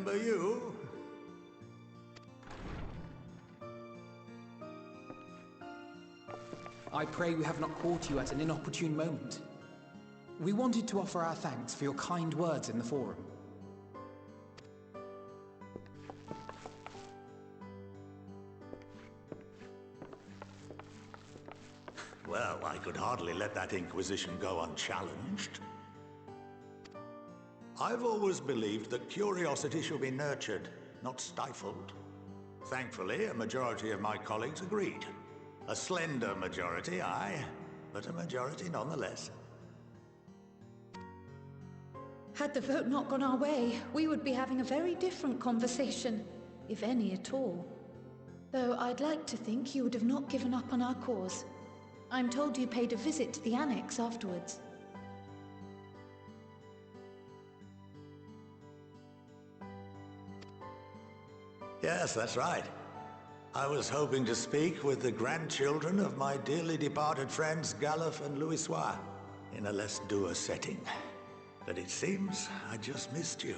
remember you. I pray we have not caught you at an inopportune moment. We wanted to offer our thanks for your kind words in the forum. Well, I could hardly let that Inquisition go unchallenged. I've always believed that curiosity should be nurtured, not stifled. Thankfully, a majority of my colleagues agreed. A slender majority, aye, but a majority nonetheless. Had the vote not gone our way, we would be having a very different conversation, if any at all. Though I'd like to think you would have not given up on our cause. I'm told you paid a visit to the Annex afterwards. Yes, that's right. I was hoping to speak with the grandchildren of my dearly departed friends Galuf and Louisoix in a less dour setting. But it seems I just missed you.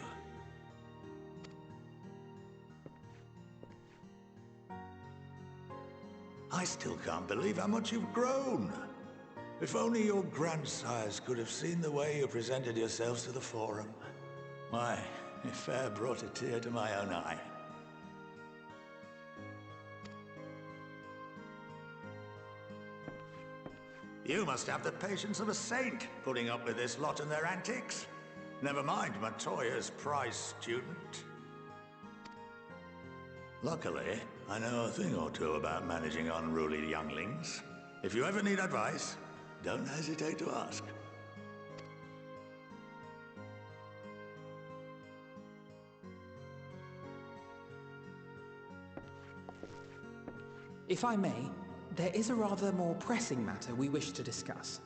I still can't believe how much you've grown. If only your grandsires could have seen the way you presented yourselves to the Forum. Why, it fair brought a tear to my own eye. You must have the patience of a saint, putting up with this lot and their antics. Never mind Matoya's prize student. Luckily, I know a thing or two about managing unruly younglings. If you ever need advice, don't hesitate to ask. If I may, there is a rather more pressing matter we wish to discuss.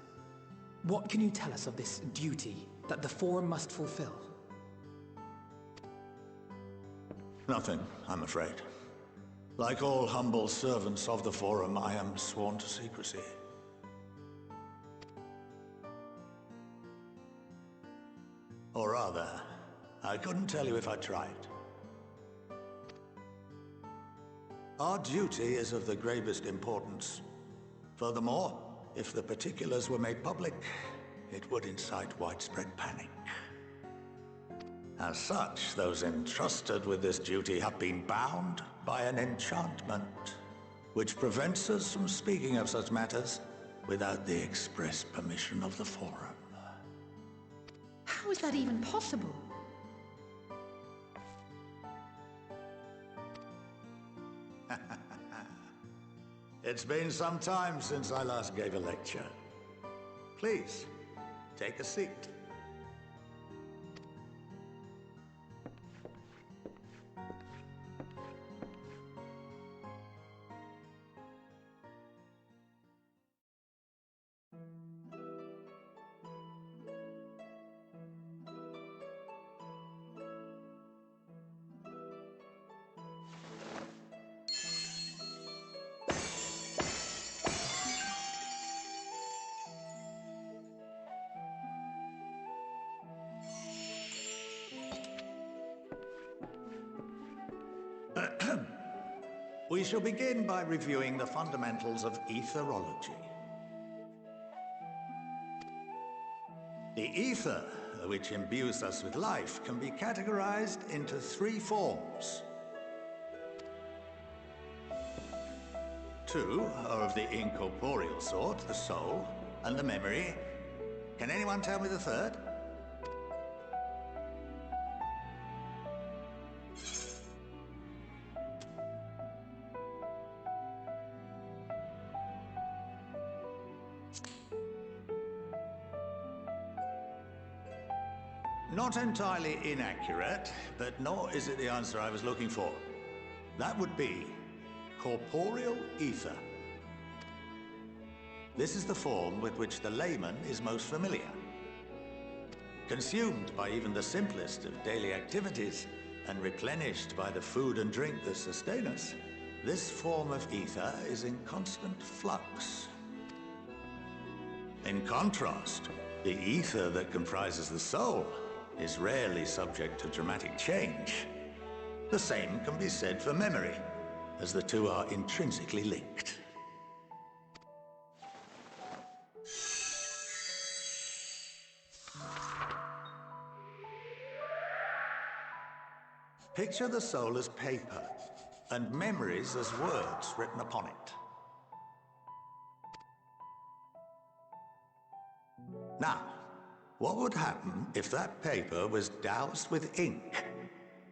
What can you tell us of this duty that the Forum must fulfill? Nothing, I'm afraid. Like all humble servants of the Forum, I am sworn to secrecy. Or rather, I couldn't tell you if I tried. Our duty is of the gravest importance. Furthermore, if the particulars were made public, it would incite widespread panic. As such, those entrusted with this duty have been bound by an enchantment, which prevents us from speaking of such matters without the express permission of the Forum. How is that even possible? It's been some time since I last gave a lecture. Please, take a seat. We shall begin by reviewing the fundamentals of etherology. The ether, which imbues us with life, can be categorized into three forms. Two are of the incorporeal sort, the soul and the memory. Can anyone tell me the third? Not entirely inaccurate, but nor is it the answer I was looking for. That would be corporeal ether. This is the form with which the layman is most familiar. Consumed by even the simplest of daily activities, and replenished by the food and drink that sustain us, this form of ether is in constant flux. In contrast, the ether that comprises the soul is rarely subject to dramatic change, The same can be said for memory, as the two are intrinsically linked. Picture the soul as paper, and memories as words written upon it. Now, what would happen if that paper was doused with ink?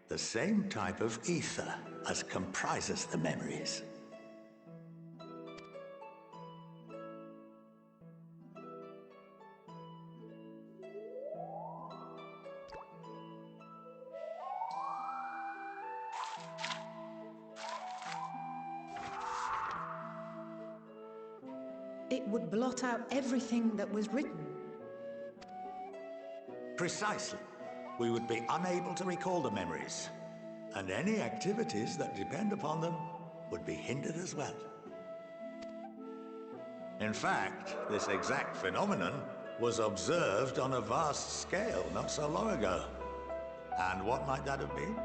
The same type of ether as comprises the memories. It would blot out everything that was written. Precisely. We would be unable to recall the memories, and any activities that depend upon them would be hindered as well. In fact, this exact phenomenon was observed on a vast scale not so long ago. And what might that have been?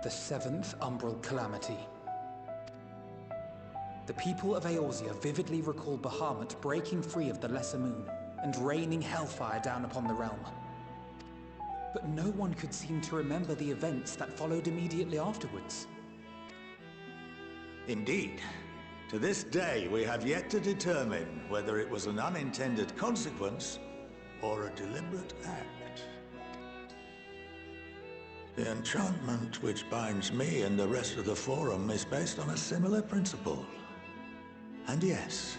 The seventh Umbral Calamity. The people of Eorzea vividly recall Bahamut breaking free of the Lesser Moon and raining hellfire down upon the realm. But no one could seem to remember the events that followed immediately afterwards. Indeed. To this day, we have yet to determine whether it was an unintended consequence or a deliberate act. The enchantment which binds me and the rest of the Forum is based on a similar principle. And yes,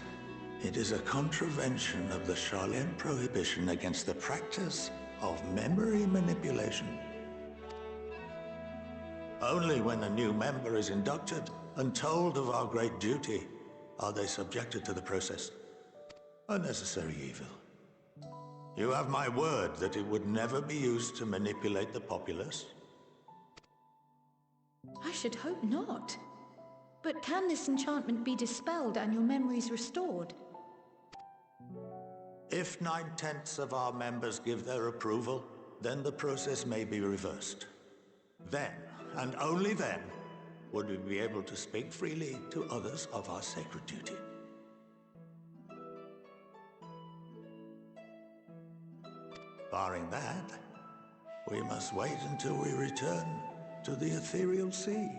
it is a contravention of the Sharlayan prohibition against the practice of memory manipulation. Only when a new member is inducted and told of our great duty are they subjected to the process. A necessary evil. You have my word that it would never be used to manipulate the populace? I should hope not. But can this enchantment be dispelled and your memories restored? If 9/10 of our members give their approval, then the process may be reversed. Then, and only then, would we be able to speak freely to others of our sacred duty. Barring that, we must wait until we return to the ethereal sea.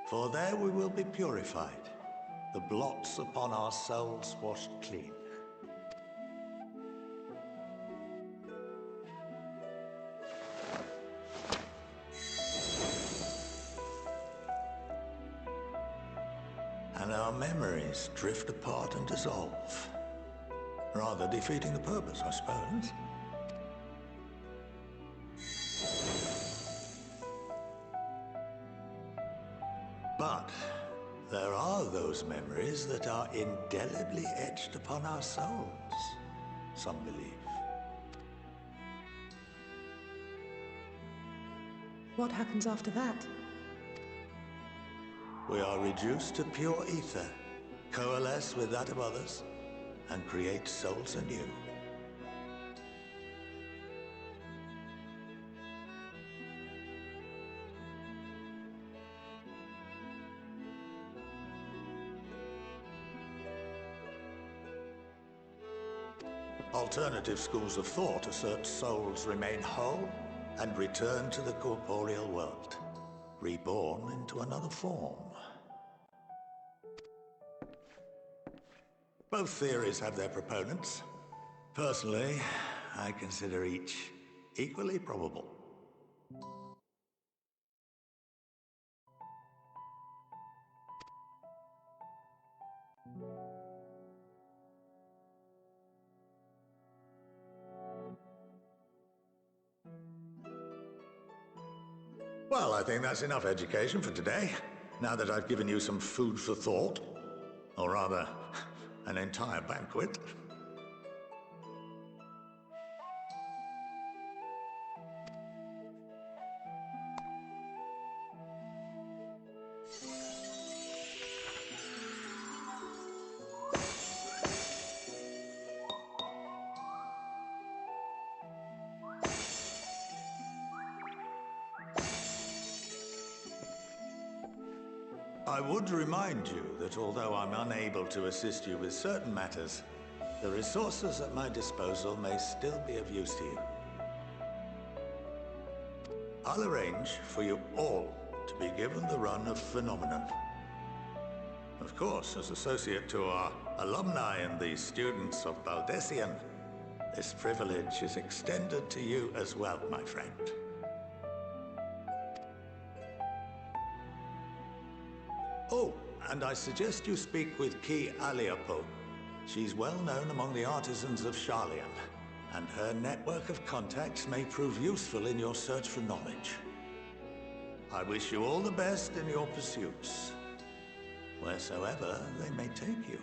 For there we will be purified, the blots upon our souls washed clean. And our memories drift apart and dissolve, rather defeating the purpose, I suppose. But there are those memories that are indelibly etched upon our souls, some believe. What happens after that? We are reduced to pure ether, coalesce with that of others, and create souls anew. Alternative schools of thought assert souls remain whole and return to the corporeal world, reborn into another form. Both theories have their proponents. Personally, I consider each equally probable. Well, I think that's enough education for today, now that I've given you some food for thought. Or rather, an entire banquet. I would remind you that although I'm unable to assist you with certain matters, the resources at my disposal may still be of use to you. I'll arrange for you all to be given the run of Phenomenon. Of course, as associate to our alumni and the students of Baldessian, this privilege is extended to you as well, my friend. Oh, and I suggest you speak with Ki Aliapo. She's well known among the artisans of Sharlayan, and her network of contacts may prove useful in your search for knowledge. I wish you all the best in your pursuits, wheresoever they may take you.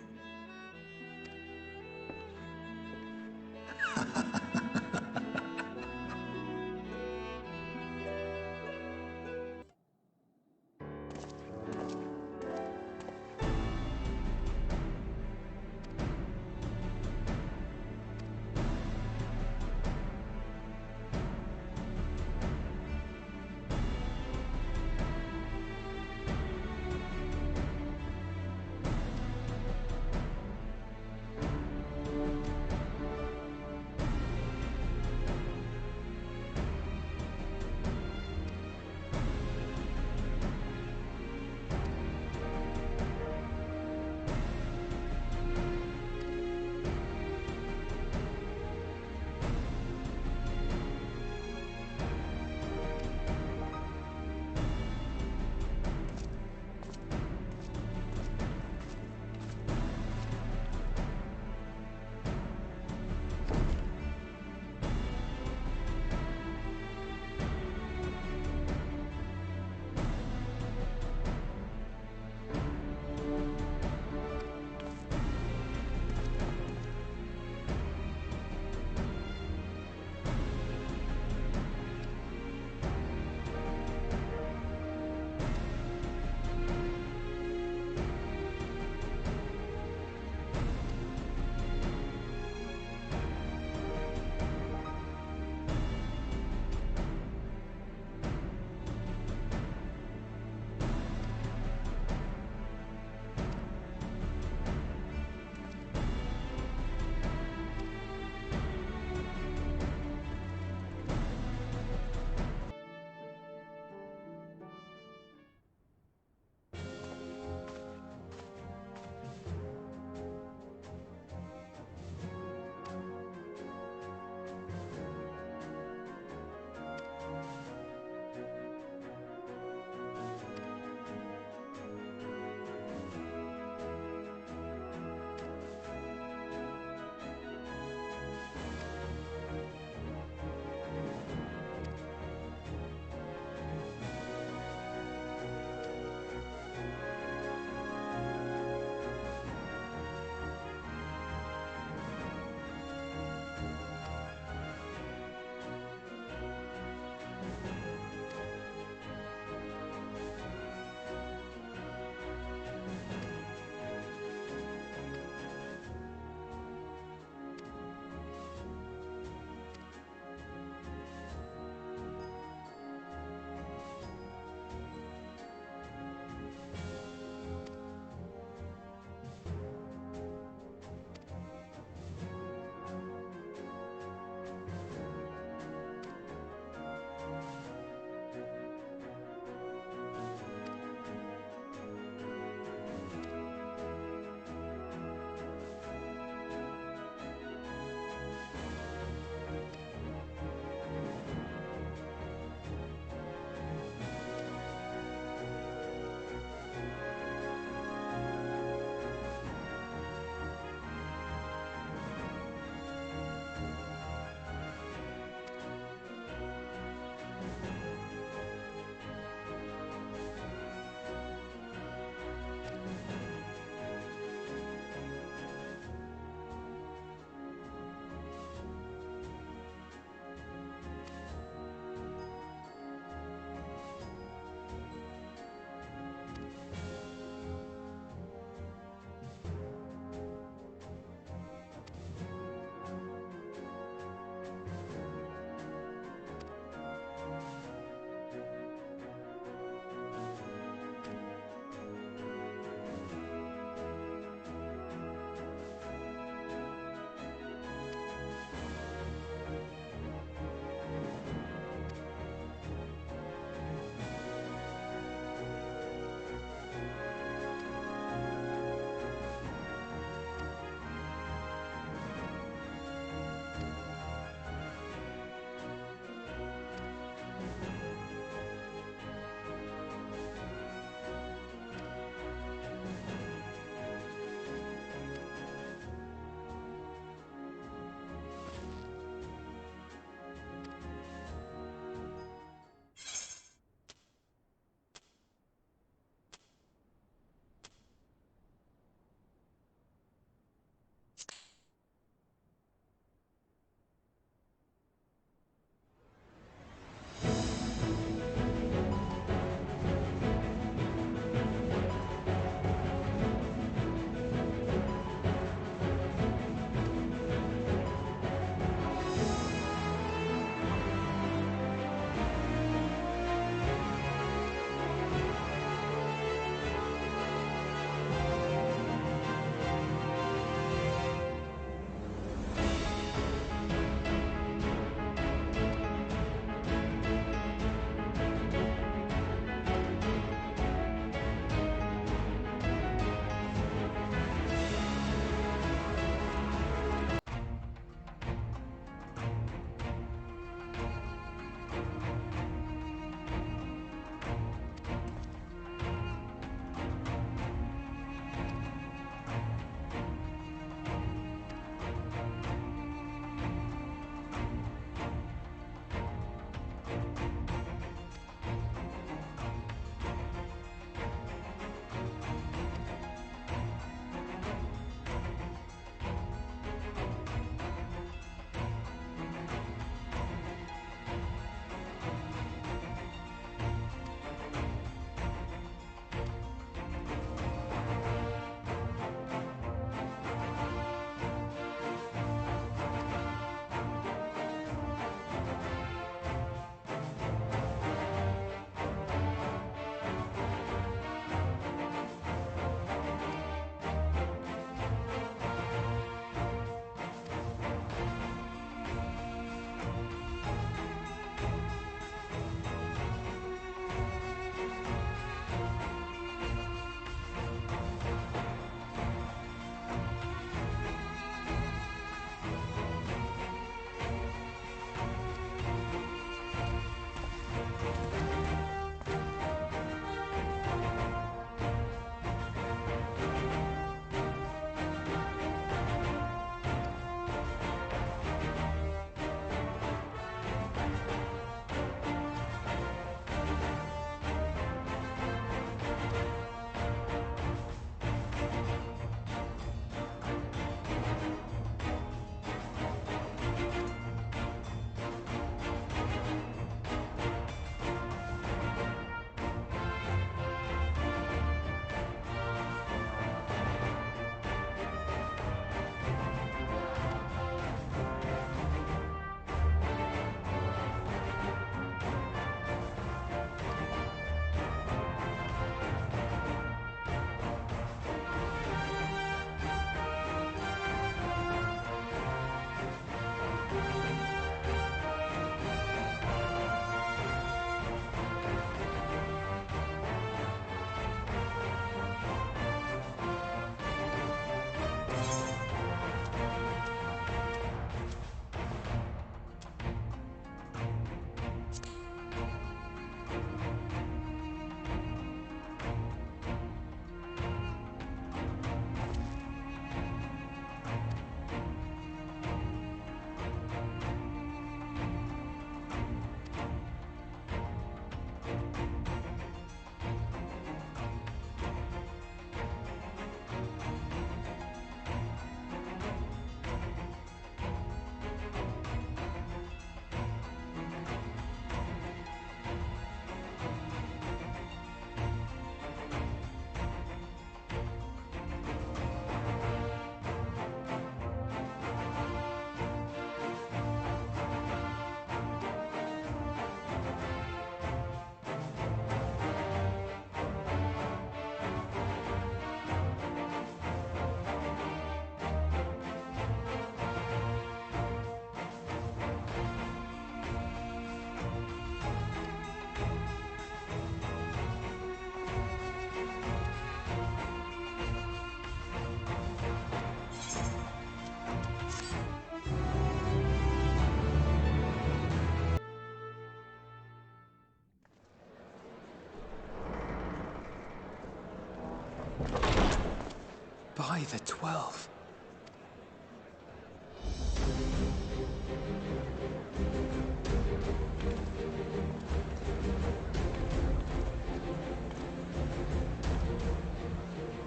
by the 12.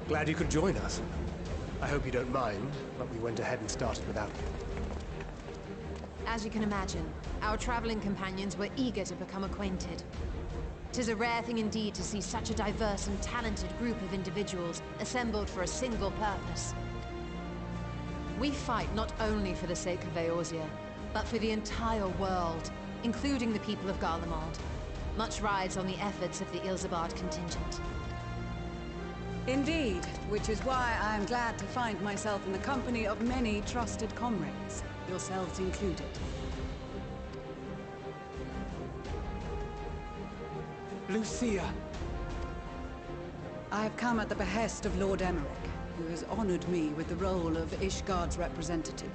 Glad you could join us. I hope you don't mind, but we went ahead and started without you. As you can imagine, our traveling companions were eager to become acquainted. 'Tis a rare thing indeed to see such a diverse and talented group of individuals assembled for a single purpose. We fight not only for the sake of Eorzea, but for the entire world, including the people of Garlemald. Much rides on the efforts of the Ilsabard contingent. Indeed, which is why I am glad to find myself in the company of many trusted comrades, yourselves included. Lucia! I have come at the behest of Lord Emmerich, who has honored me with the role of Ishgard's representative.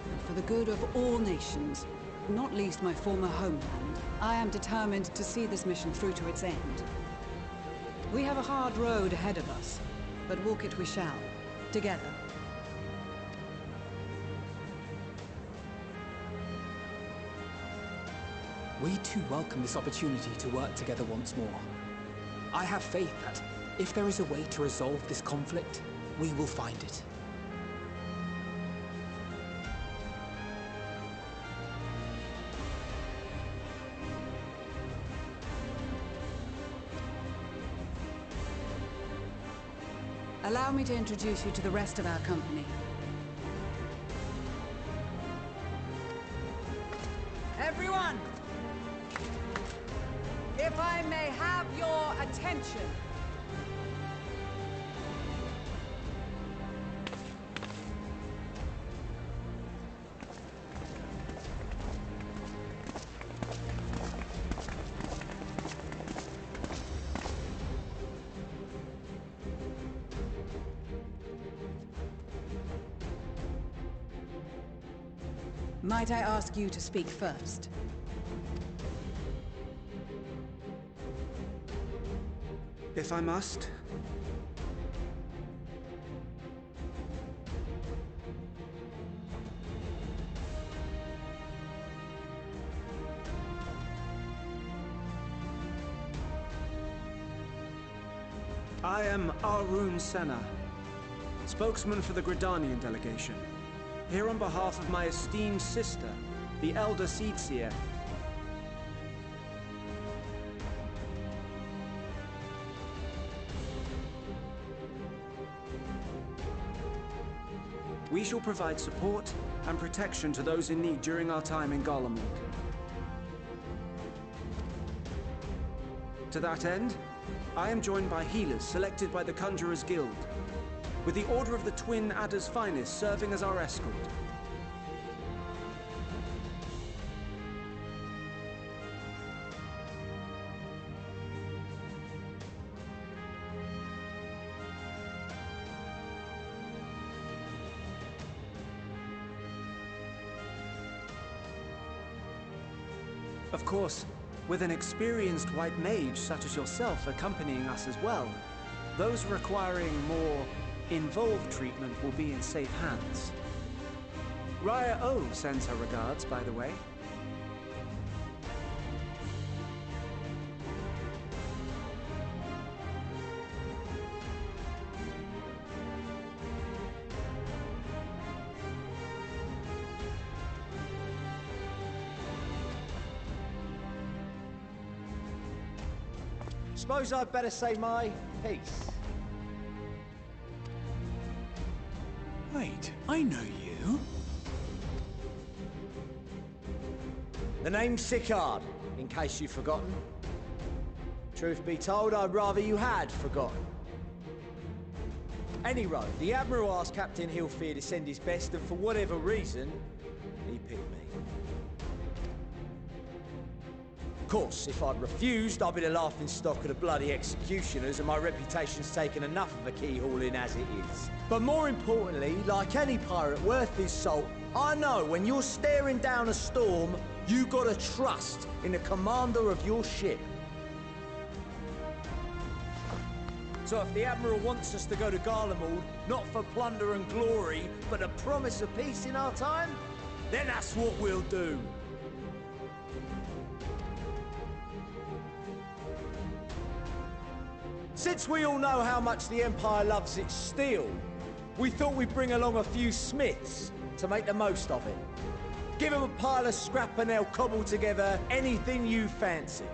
And for the good of all nations, not least my former homeland, I am determined to see this mission through to its end. We have a hard road ahead of us, but walk it we shall, together. We too welcome this opportunity to work together once more. I have faith that, if there is a way to resolve this conflict, we will find it. Allow me to introduce you to the rest of our company. Everyone! If I may have your attention. Might I ask you to speak first? If I must. I am Arun Senna, spokesman for the Gridanian delegation. Here on behalf of my esteemed sister, the Elder Seedseer. We shall provide support and protection to those in need during our time in Garlemald. To that end, I am joined by healers selected by the Conjurers Guild, with the Order of the Twin Adder's Finest serving as our escort. Of course, with an experienced white mage such as yourself accompanying us as well, those requiring more involved treatment will be in safe hands. Raya O sends her regards, by the way. Suppose I'd better say my piece. Wait, I know you. The name's Sicard, in case you've forgotten. Truth be told, I'd rather you had forgotten. Any road, the Admiral asked Captain Hillfear to send his best, and for whatever reason, he picked me. Of course, if I'd refused, I'd be the laughingstock of the bloody executioners, and my reputation's taken enough of a keyhauling as it is. But more importantly, like any pirate worth his salt, I know when you're staring down a storm, you gotta trust in the commander of your ship. So if the Admiral wants us to go to Garlemald, not for plunder and glory, but a promise of peace in our time, then that's what we'll do. Since we all know how much the Empire loves its steel, we thought we'd bring along a few smiths to make the most of it. Give them a pile of scrap and they'll cobble together anything you fancy.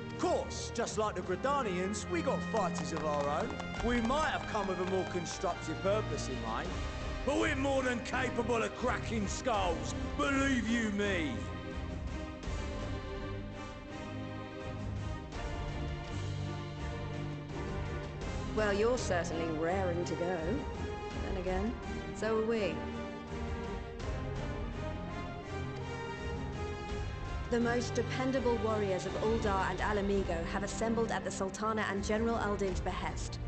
Of course, just like the Gridanians, we got fighters of our own. We might have come with a more constructive purpose in mind, but we're more than capable of cracking skulls, believe you me. Well, you're certainly raring to go. Then again, so are we. The most dependable warriors of Uldar and Alamigo have assembled at the Sultana and General Aldin's behest.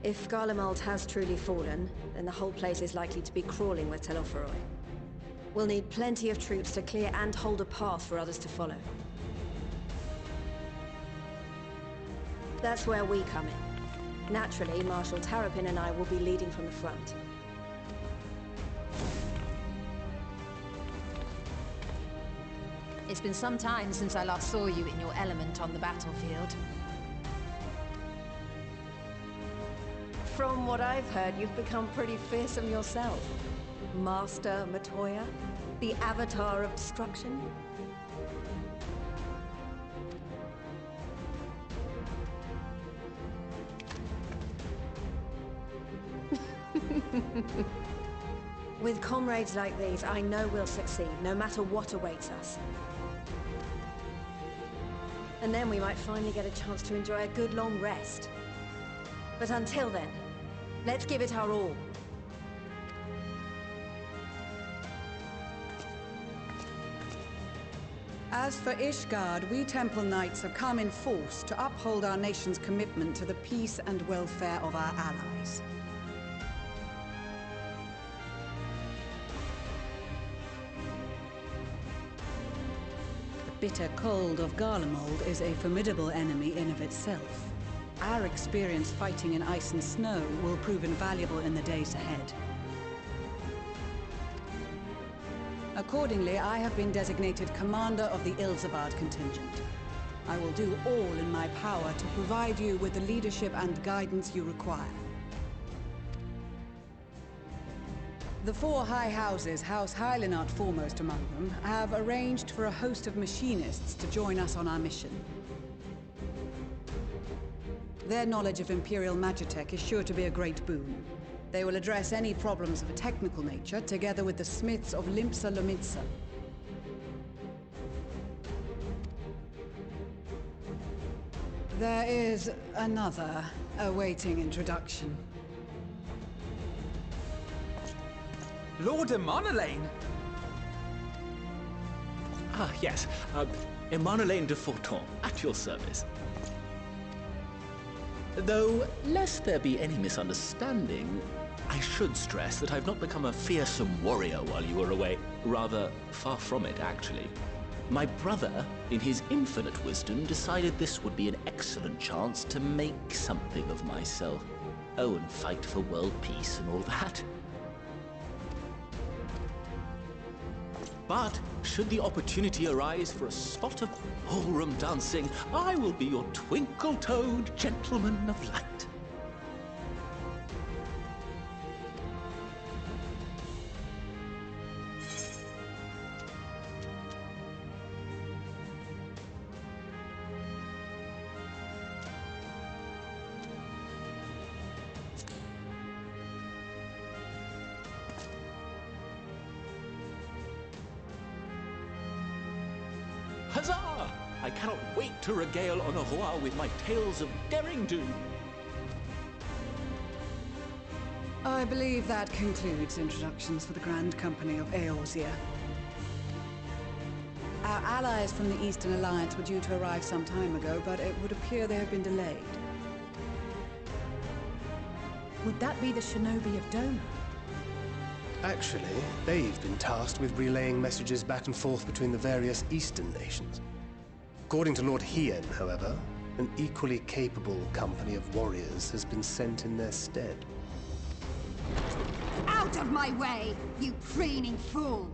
If Garlemald has truly fallen, then the whole place is likely to be crawling with Telophoroi. We'll need plenty of troops to clear and hold a path for others to follow. That's where we come in. Naturally, Marshal Tarapin and I will be leading from the front. It's been some time since I last saw you in your element on the battlefield. From what I've heard, you've become pretty fearsome yourself. Master Matoya, the Avatar of Destruction. With comrades like these, I know we'll succeed, no matter what awaits us. And then we might finally get a chance to enjoy a good long rest. But until then, let's give it our all. As for Ishgard, we Temple Knights have come in force to uphold our nation's commitment to the peace and welfare of our allies. The bitter cold of Garlemald is a formidable enemy in of itself. Our experience fighting in ice and snow will prove invaluable in the days ahead. Accordingly, I have been designated commander of the Ilzabard contingent. I will do all in my power to provide you with the leadership and guidance you require. The four high houses, House Hylinart foremost among them, have arranged for a host of machinists to join us on our mission. Their knowledge of Imperial Magitech is sure to be a great boon. They will address any problems of a technical nature, together with the smiths of Limpsa Lomitsa. There is another awaiting introduction. Lord Emanolain! Ah, yes. Emanolain de Forton, at your service. Though, lest there be any misunderstanding, I should stress that I've not become a fearsome warrior while you were away. Rather, far from it, actually. My brother, in his infinite wisdom, decided this would be an excellent chance to make something of myself. Oh, and fight for world peace and all that. But, should the opportunity arise for a spot of ballroom dancing, I will be your twinkle-toed gentleman of light. Huzzah! I cannot wait to regale Honoroy with my tales of daring-do. I believe that concludes introductions for the Grand Company of Eorzea. Our allies from the Eastern Alliance were due to arrive some time ago, but it would appear they have been delayed. Would that be the shinobi of Doma? Actually, they've been tasked with relaying messages back and forth between the various Eastern nations. According to Lord Hien, however, an equally capable company of warriors has been sent in their stead. Out of my way, you preening fool!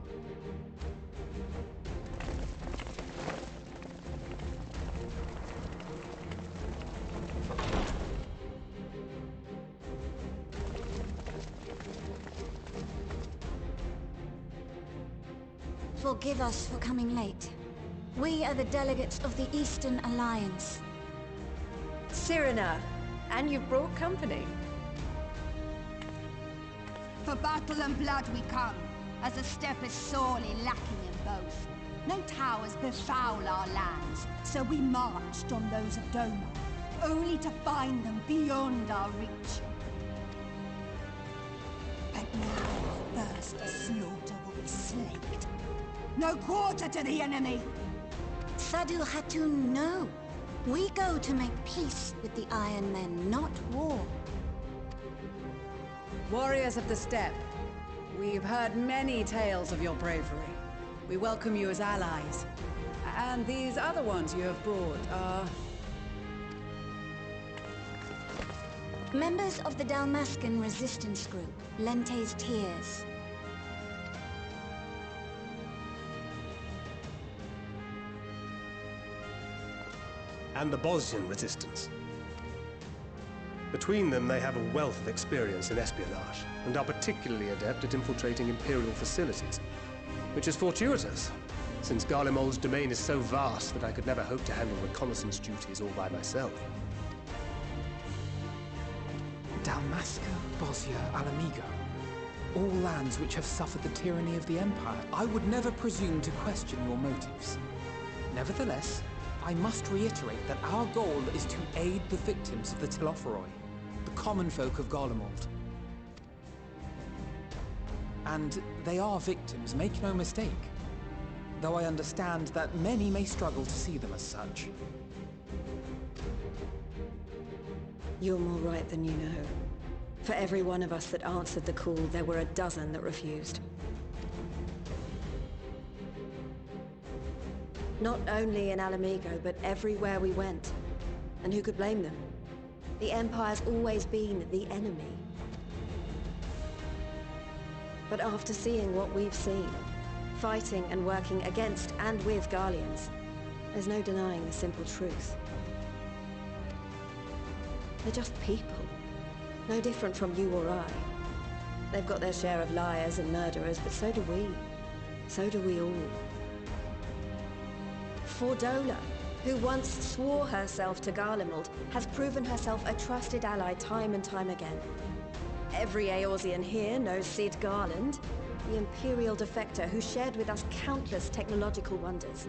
Forgive us for coming late. We are the delegates of the Eastern Alliance. Cyrena, and you've brought company. For battle and blood we come, as the steppe is sorely lacking in both. No towers befoul our lands, so we marched on those of Doma, only to find them beyond our reach. But now our first slaughter will be slaked. No quarter to the enemy! Sadu Hatun, no. We go to make peace with the Iron Men, not war. Warriors of the Steppe, we've heard many tales of your bravery. We welcome you as allies. And these other ones you have brought are... members of the Dalmascan resistance group, Lente's Tears. And the Bosnian resistance. Between them, they have a wealth of experience in espionage, and are particularly adept at infiltrating Imperial facilities. Which is fortuitous, since Garlemald's domain is so vast that I could never hope to handle reconnaissance duties all by myself. Dalmasca, Bosnia, Alamigo. All lands which have suffered the tyranny of the Empire. I would never presume to question your motives. Nevertheless, I must reiterate that our goal is to aid the victims of the Telophoroi, the common folk of Garlemald. And they are victims, make no mistake. Though I understand that many may struggle to see them as such. You're more right than you know. For every one of us that answered the call, there were a dozen that refused. Not only in Alamigo, but everywhere we went. And who could blame them? The Empire's always been the enemy. But after seeing what we've seen, fighting and working against and with Garleans, there's no denying the simple truth. They're just people. No different from you or I. They've got their share of liars and murderers, but so do we. So do we all. Fordola, who once swore herself to Garlemald, has proven herself a trusted ally time and time again. Every Eorzean here knows Cid Garland, the Imperial defector who shared with us countless technological wonders.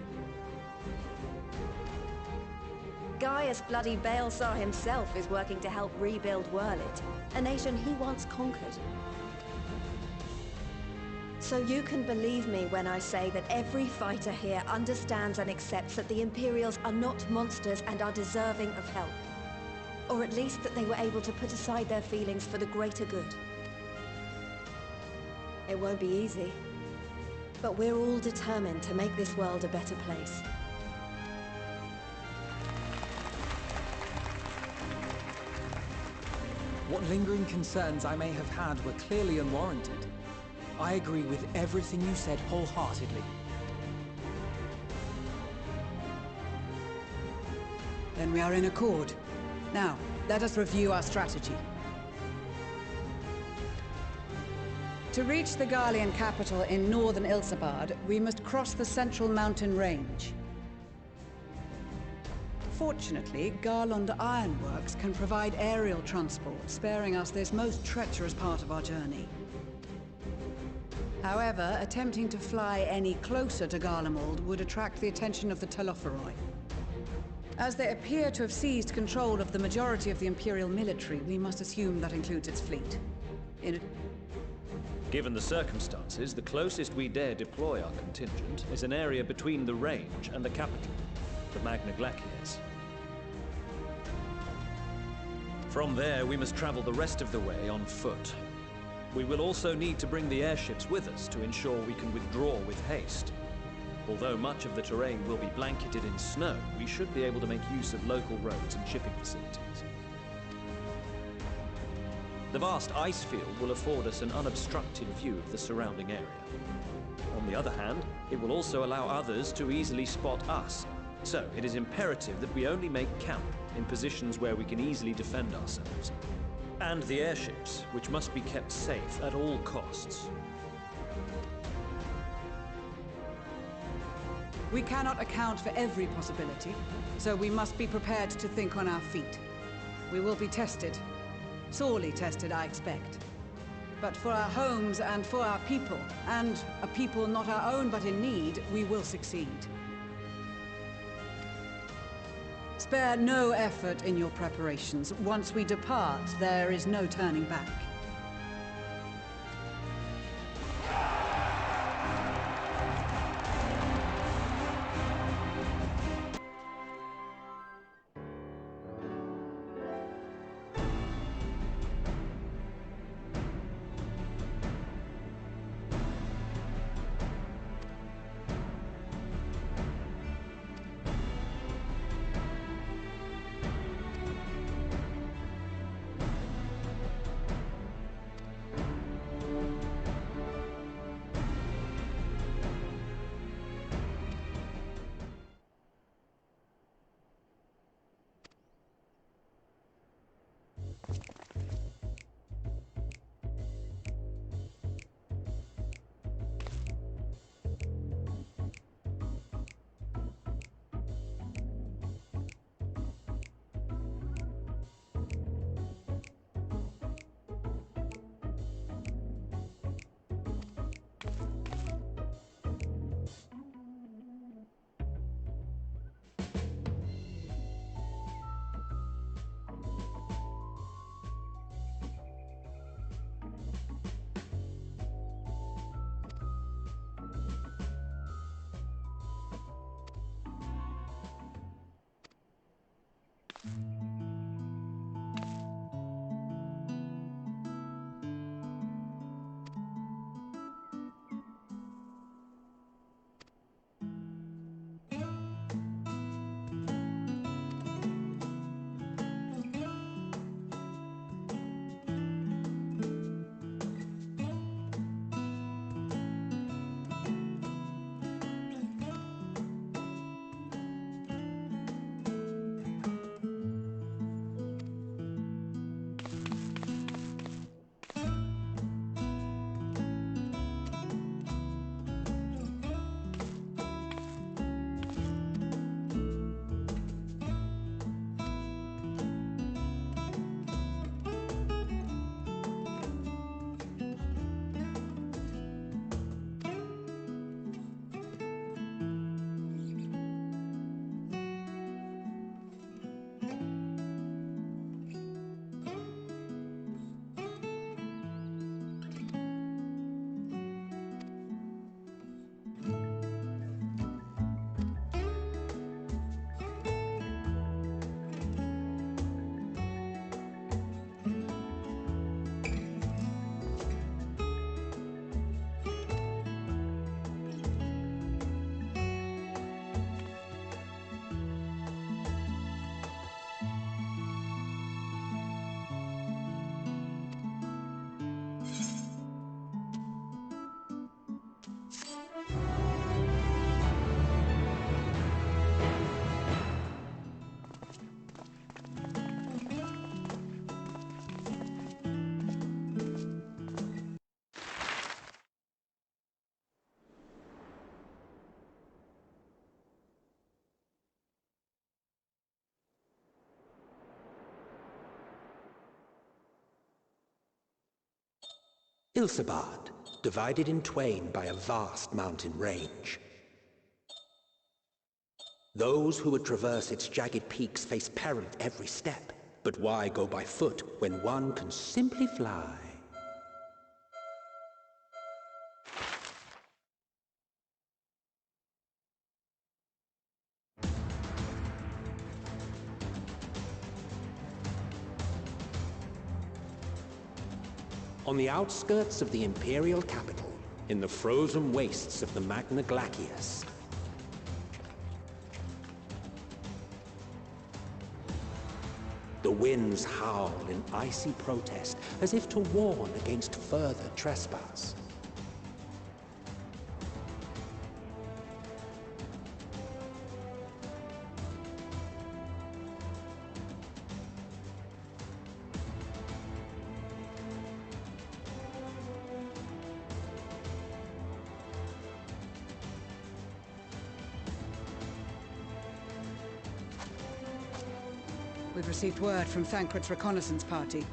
Gaius bloody Baelsar himself is working to help rebuild Wurlit, a nation he once conquered. So you can believe me when I say that every fighter here understands and accepts that the Imperials are not monsters and are deserving of help. Or at least that they were able to put aside their feelings for the greater good. It won't be easy, but we're all determined to make this world a better place. What lingering concerns I may have had were clearly unwarranted. I agree with everything you said wholeheartedly. Then we are in accord. Now, let us review our strategy. To reach the Garlean capital in northern Ilsabard, we must cross the central mountain range. Fortunately, Garlond Ironworks can provide aerial transport, sparing us this most treacherous part of our journey. However, attempting to fly any closer to Garlemald would attract the attention of the Telophoroi. As they appear to have seized control of the majority of the Imperial military, we must assume that includes its fleet. Given the circumstances, the closest we dare deploy our contingent is an area between the range and the capital, the Magna Glaciers. From there, we must travel the rest of the way on foot. We will also need to bring the airships with us to ensure we can withdraw with haste. Although much of the terrain will be blanketed in snow, we should be able to make use of local roads and shipping facilities. The vast ice field will afford us an unobstructed view of the surrounding area. On the other hand, it will also allow others to easily spot us. So, it is imperative that we only make camp in positions where we can easily defend ourselves. And the airships, which must be kept safe at all costs. We cannot account for every possibility, so we must be prepared to think on our feet. We will be tested. Sorely tested, I expect. But for our homes and for our people, and a people not our own but in need, we will succeed. Spare no effort in your preparations. Once we depart, there is no turning back. Ilsebard, divided in twain by a vast mountain range. Those who would traverse its jagged peaks face peril at every step. But why go by foot when one can simply fly? On the outskirts of the Imperial capital, in the frozen wastes of the Magna Glacius, the winds howl in icy protest, as if to warn against further trespass. We've received word from Thancred's reconnaissance party.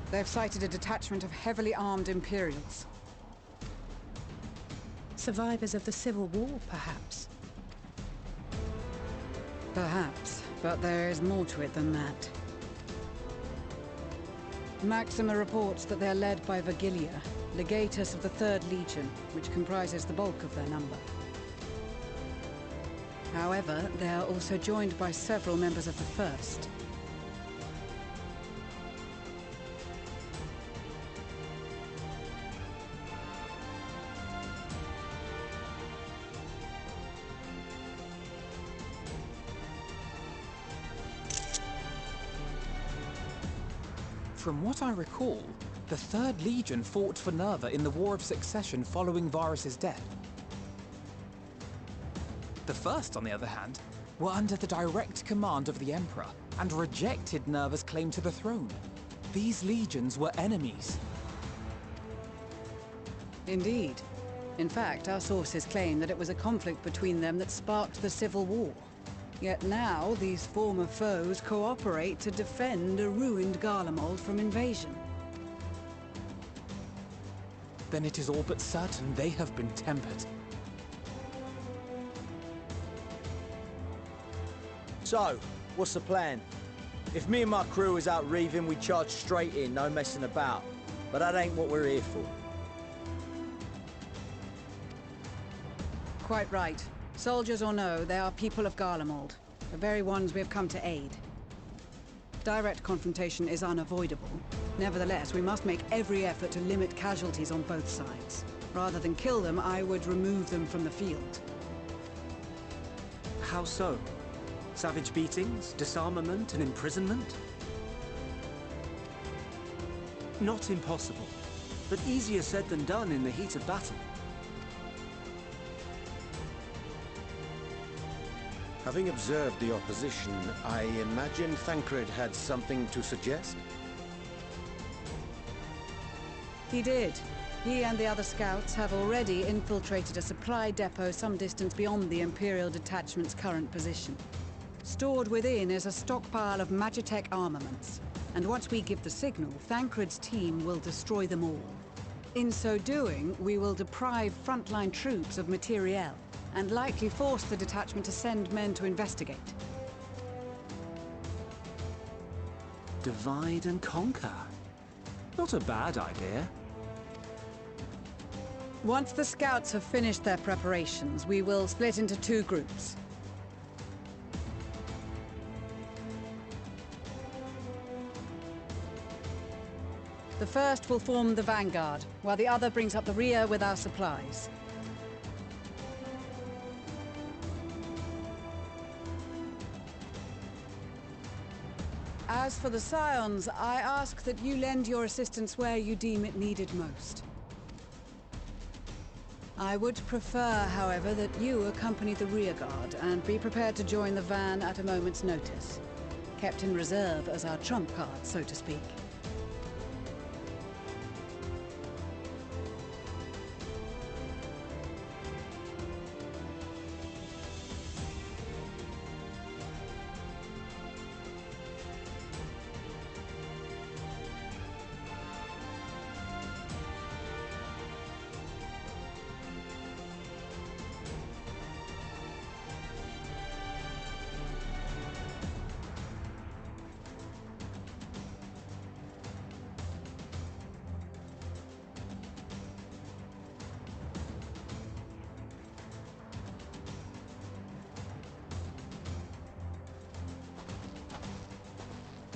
They've sighted a detachment of heavily armed Imperials. Survivors of the Civil War, perhaps? Perhaps, but there is more to it than that. Maxima reports that they're led by Vergilia, legatus of the 3rd Legion, which comprises the bulk of their number. However, they are also joined by several members of the 1st. From what I recall, the 3rd Legion fought for Nerva in the War of Succession following Varus's death. The 1st, on the other hand, were under the direct command of the Emperor and rejected Nerva's claim to the throne. These legions were enemies. Indeed. In fact, our sources claim that it was a conflict between them that sparked the Civil War. Yet now, these former foes cooperate to defend a ruined Garlemald from invasion. Then it is all but certain they have been tempered. So, what's the plan? If me and my crew is out reaving, we charge straight in, no messing about. But that ain't what we're here for. Quite right. Soldiers or no, they are people of Garlemald, the very ones we have come to aid. Direct confrontation is unavoidable. Nevertheless, we must make every effort to limit casualties on both sides. Rather than kill them, I would remove them from the field. How so? Savage beatings, disarmament, and imprisonment? Not impossible, but easier said than done in the heat of battle. Having observed the opposition, I imagine Thancred had something to suggest? He did. He and the other scouts have already infiltrated a supply depot some distance beyond the Imperial detachment's current position. Stored within is a stockpile of Magitech armaments, and once we give the signal, Thancred's team will destroy them all. In so doing, we will deprive frontline troops of materiel, and likely force the detachment to send men to investigate. Divide and conquer. Not a bad idea. Once the scouts have finished their preparations, we will split into 2 groups. The first will form the vanguard, while the other brings up the rear with our supplies. As for the Scions, I ask that you lend your assistance where you deem it needed most. I would prefer, however, that you accompany the rearguard and be prepared to join the van at a moment's notice. Kept in reserve as our trump card, so to speak.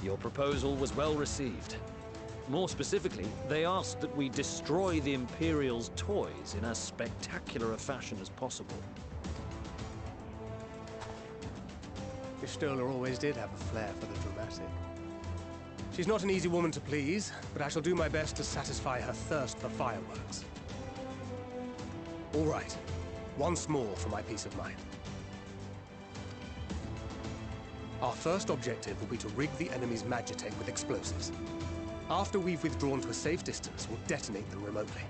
Your proposal was well received. More specifically, they asked that we destroy the Imperial's toys in as spectacular a fashion as possible. Ishtola always did have a flair for the dramatic. She's not an easy woman to please, but I shall do my best to satisfy her thirst for fireworks. All right, once more for my peace of mind. Our first objective will be to rig the enemy's Magitek with explosives. After we've withdrawn to a safe distance, we'll detonate them remotely.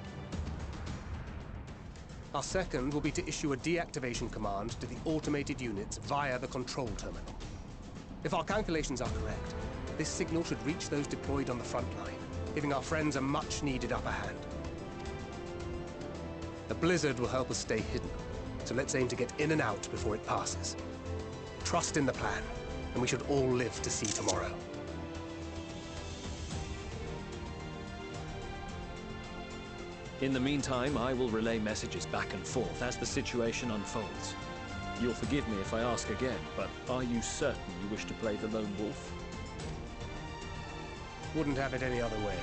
Our second will be to issue a deactivation command to the automated units via the control terminal. If our calculations are correct, this signal should reach those deployed on the front line, giving our friends a much-needed upper hand. The blizzard will help us stay hidden, so let's aim to get in and out before it passes. Trust in the plan, and we should all live to see tomorrow. In the meantime, I will relay messages back and forth as the situation unfolds. You'll forgive me if I ask again, but are you certain you wish to play the lone wolf? Wouldn't have it any other way.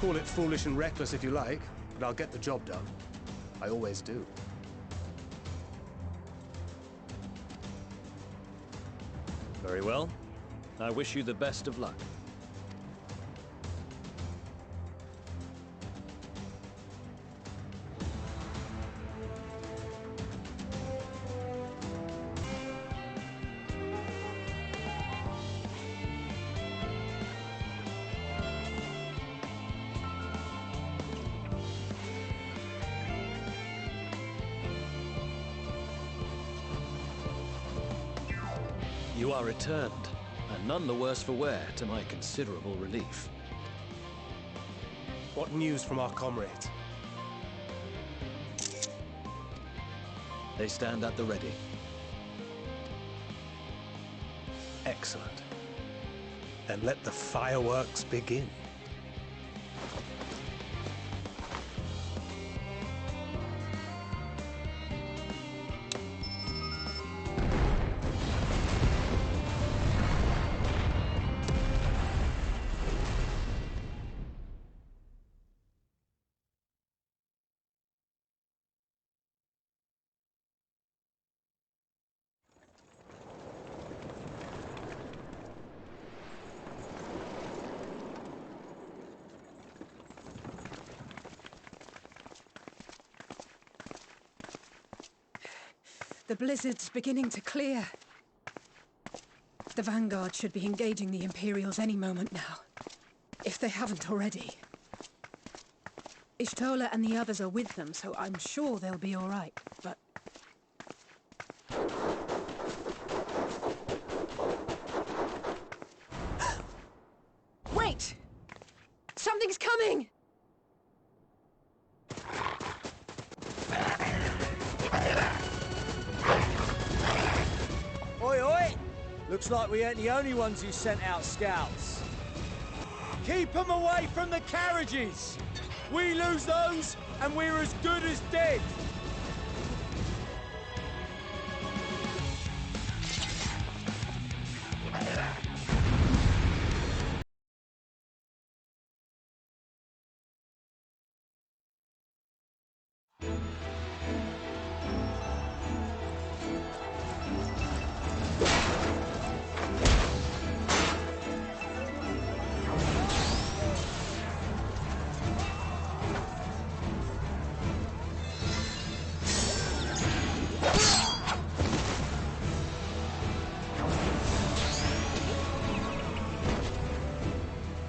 Call it foolish and reckless if you like, but I'll get the job done. I always do. Very well. I wish you the best of luck. You are returned, and none the worse for wear, to my considerable relief. What news from our comrades? They stand at the ready. Excellent. Then let the fireworks begin. The blizzard's beginning to clear. The Vanguard should be engaging the Imperials any moment now, if they haven't already. Ishtola and the others are with them, so I'm sure they'll be all right, but... Wait! Something's coming! Oi, oi! Looks like we ain't the only ones who sent out scouts. Keep them away from the carriages! We lose those, and we're as good as dead!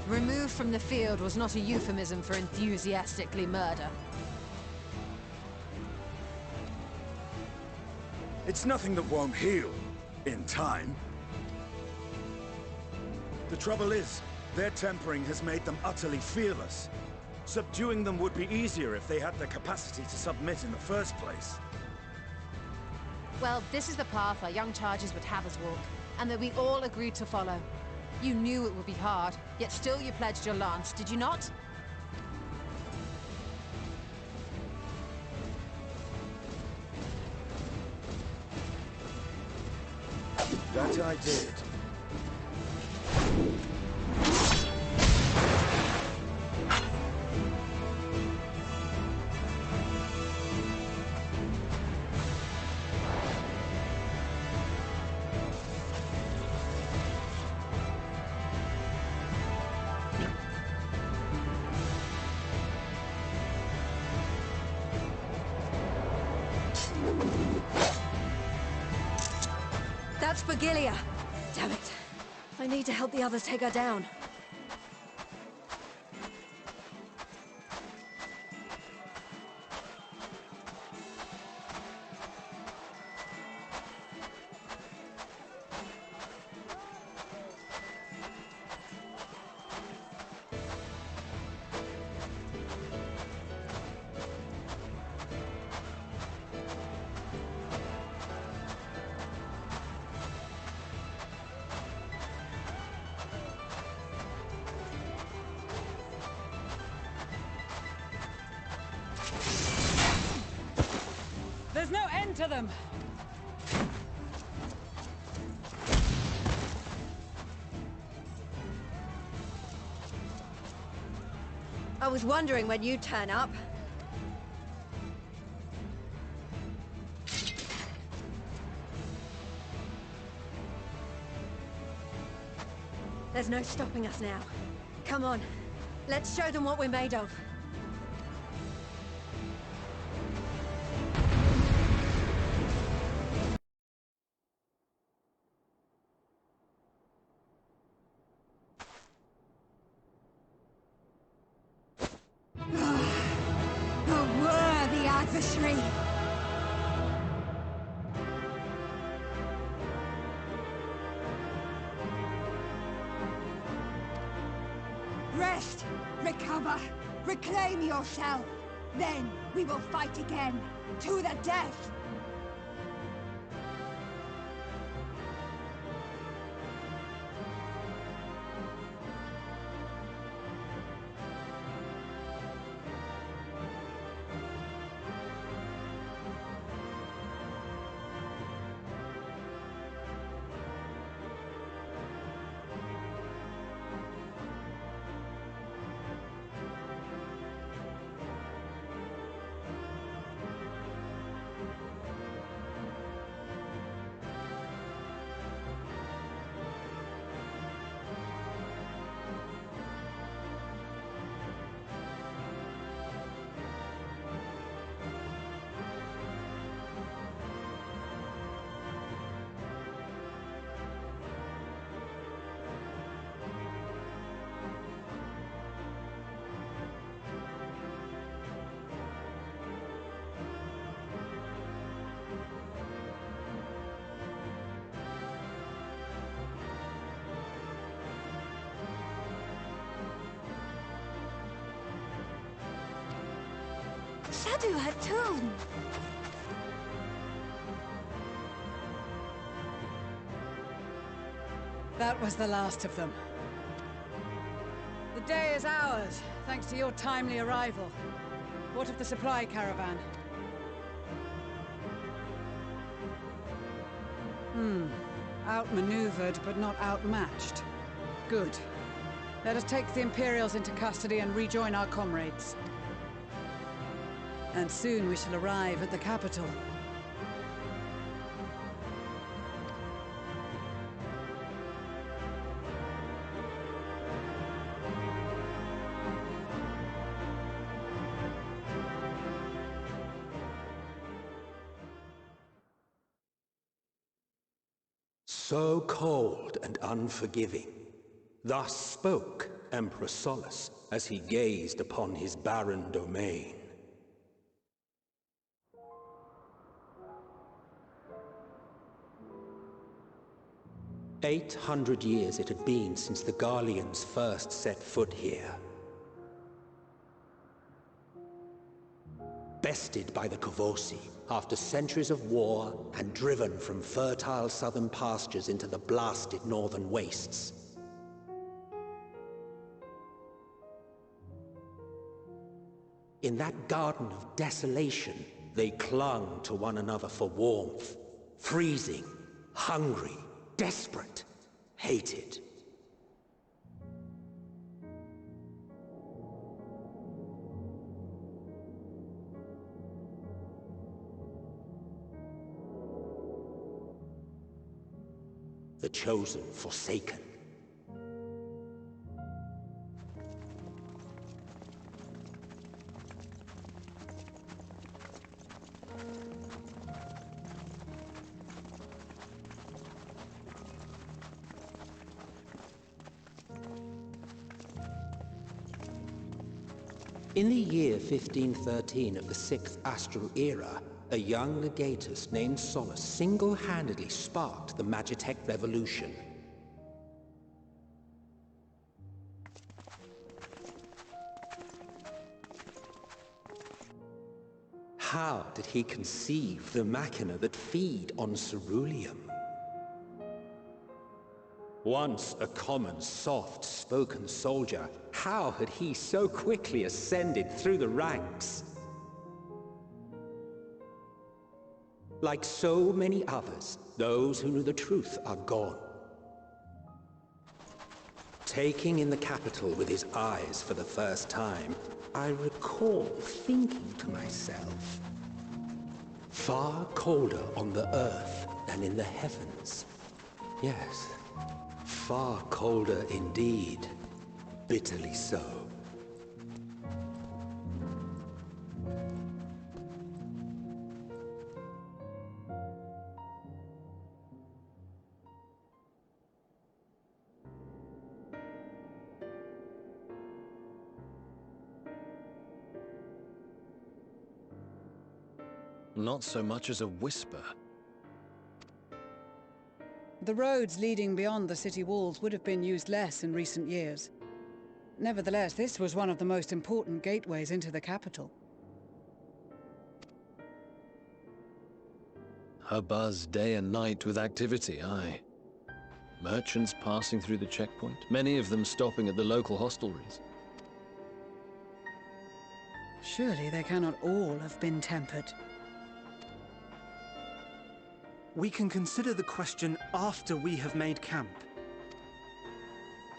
Removed from the field was not a euphemism for enthusiastically murder. It's nothing that won't heal in time. The trouble is, their tempering has made them utterly fearless. Subduing them would be easier if they had the capacity to submit in the first place. Well, this is the path our young charges would have us walk, and that we all agreed to follow. You knew it would be hard, yet still you pledged your lance, did you not? That I did. Vigilia! Damn it. I need to help the others take her down. There's no end to them! I was wondering when you'd turn up. There's no stopping us now. Come on, let's show them what we're made of. A worthy adversary! Rest! Recover! Reclaim yourself! Then we will fight again! To the death! Sadu Hatun! That was the last of them. The day is ours, thanks to your timely arrival. What of the supply caravan? Outmaneuvered, but not outmatched. Good. Let us take the Imperials into custody and rejoin our comrades. And soon we shall arrive at the capital. So cold and unforgiving. Thus spoke Emperor Solus as he gazed upon his barren domain. "800 years it had been since the Garleans first set foot here. Bested by the Kovosi after centuries of war and driven from fertile southern pastures into the blasted northern wastes. In that garden of desolation, they clung to one another for warmth, freezing, hungry, desperate, hated. The chosen forsaken. In the year 1513 of the 6th Astral Era, a young legatus named Solus single-handedly sparked the Magitech Revolution. How did he conceive the machina that feed on ceruleum? Once a common, soft-spoken soldier, how had he so quickly ascended through the ranks? Like so many others, those who knew the truth are gone. Taking in the capital with his eyes for the first time, I recall thinking to myself, far colder on the earth than in the heavens. Yes, far colder indeed, bitterly so. Not so much as a whisper. The roads leading beyond the city walls would have been used less in recent years. Nevertheless, this was one of the most important gateways into the capital. A buzz day and night with activity, aye. Merchants passing through the checkpoint, many of them stopping at the local hostelries. Surely they cannot all have been tempered. We can consider the question after we have made camp.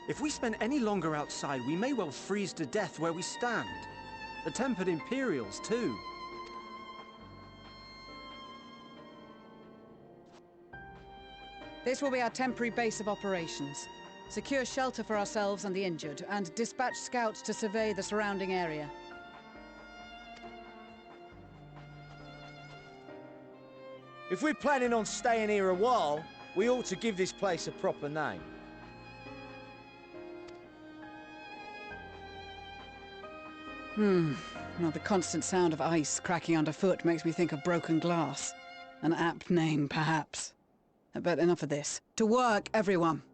If we spend any longer outside, we may well freeze to death where we stand. The tempered Imperials, too. This will be our temporary base of operations. Secure shelter for ourselves and the injured, and dispatch scouts to survey the surrounding area. If we're planning on staying here a while, we ought to give this place a proper name. Well, the constant sound of ice cracking underfoot makes me think of broken glass. An apt name, perhaps. But enough of this. To work, everyone!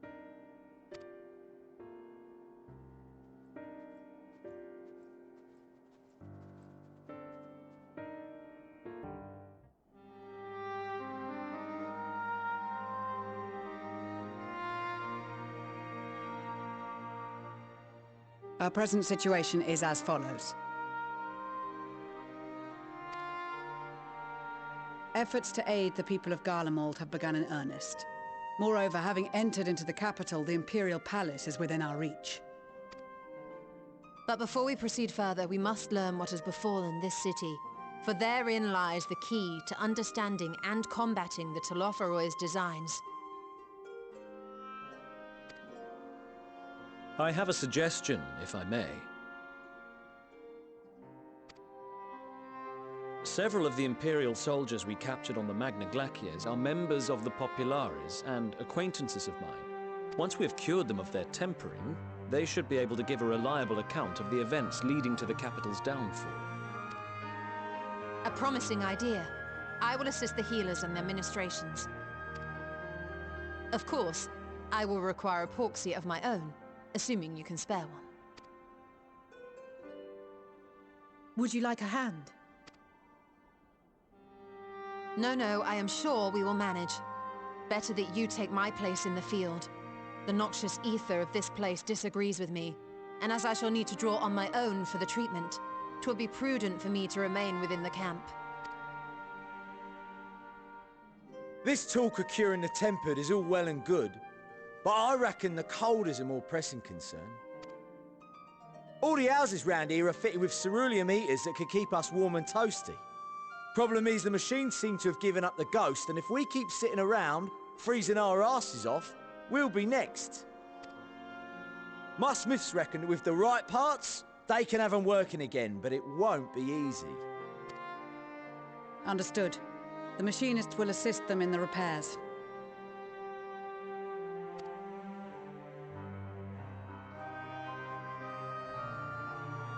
Our present situation is as follows. Efforts to aid the people of Garlemald have begun in earnest. Moreover, having entered into the capital, the Imperial Palace is within our reach. But before we proceed further, we must learn what has befallen this city, for therein lies the key to understanding and combating the Telophoroid's designs. I have a suggestion, if I may. Several of the Imperial soldiers we captured on the Magna Glacies are members of the Populares and acquaintances of mine. Once we have cured them of their tempering, they should be able to give a reliable account of the events leading to the capital's downfall. A promising idea. I will assist the healers in their ministrations. Of course, I will require a proxy of my own, assuming you can spare one. Would you like a hand? No, I am sure we will manage. Better that you take my place in the field. The noxious ether of this place disagrees with me, and as I shall need to draw on my own for the treatment, 'twill be prudent for me to remain within the camp. This talk of curing the tempered is all well and good, but I reckon the cold is a more pressing concern. All the houses round here are fitted with ceruleum heaters that could keep us warm and toasty. Problem is, the machines seem to have given up the ghost, and if we keep sitting around, freezing our asses off, we'll be next. My smiths reckon that with the right parts, they can have them working again, but it won't be easy. Understood. The machinists will assist them in the repairs.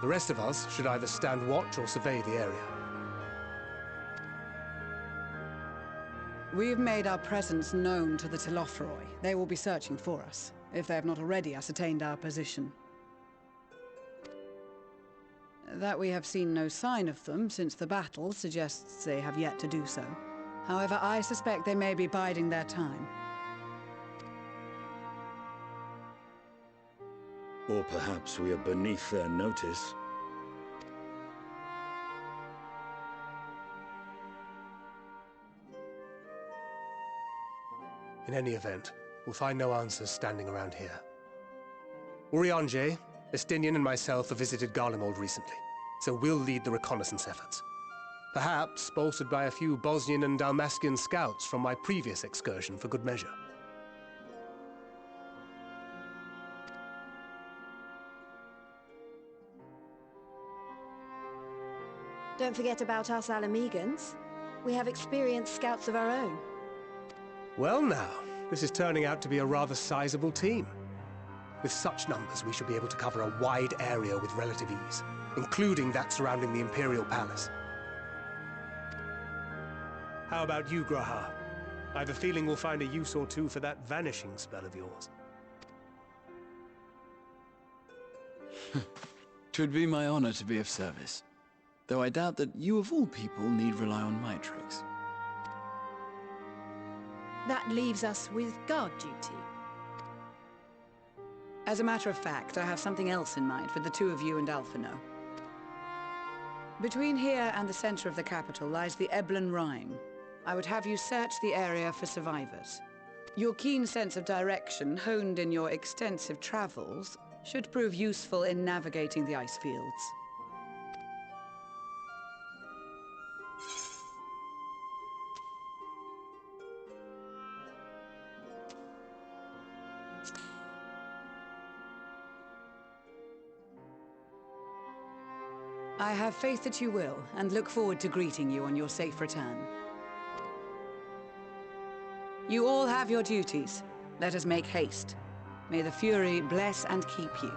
The rest of us should either stand watch or survey the area. We've made our presence known to the Telophroi. They will be searching for us, if they have not already ascertained our position. That we have seen no sign of them since the battle suggests they have yet to do so. However, I suspect they may be biding their time. Or perhaps we are beneath their notice. In any event, we'll find no answers standing around here. Urianger, Estinian and myself have visited Garlemald recently, so we'll lead the reconnaissance efforts. Perhaps bolstered by a few Bosnian and Dalmatian scouts from my previous excursion for good measure. Don't forget about us Alamegans. We have experienced scouts of our own. Well now, this is turning out to be a rather sizable team. With such numbers, we should be able to cover a wide area with relative ease, including that surrounding the Imperial Palace. How about you, Graha? I have a feeling we'll find a use or two for that vanishing spell of yours. 'Twould be my honor to be of service. Though I doubt that you of all people need rely on my tricks. That leaves us with guard duty. As a matter of fact, I have something else in mind for the two of you and Alphino. Between here and the center of the capital lies the Eblan Rhine. I would have you search the area for survivors. Your keen sense of direction, honed in your extensive travels, should prove useful in navigating the ice fields. I have faith that you will, and look forward to greeting you on your safe return. You all have your duties. Let us make haste. May the Fury bless and keep you.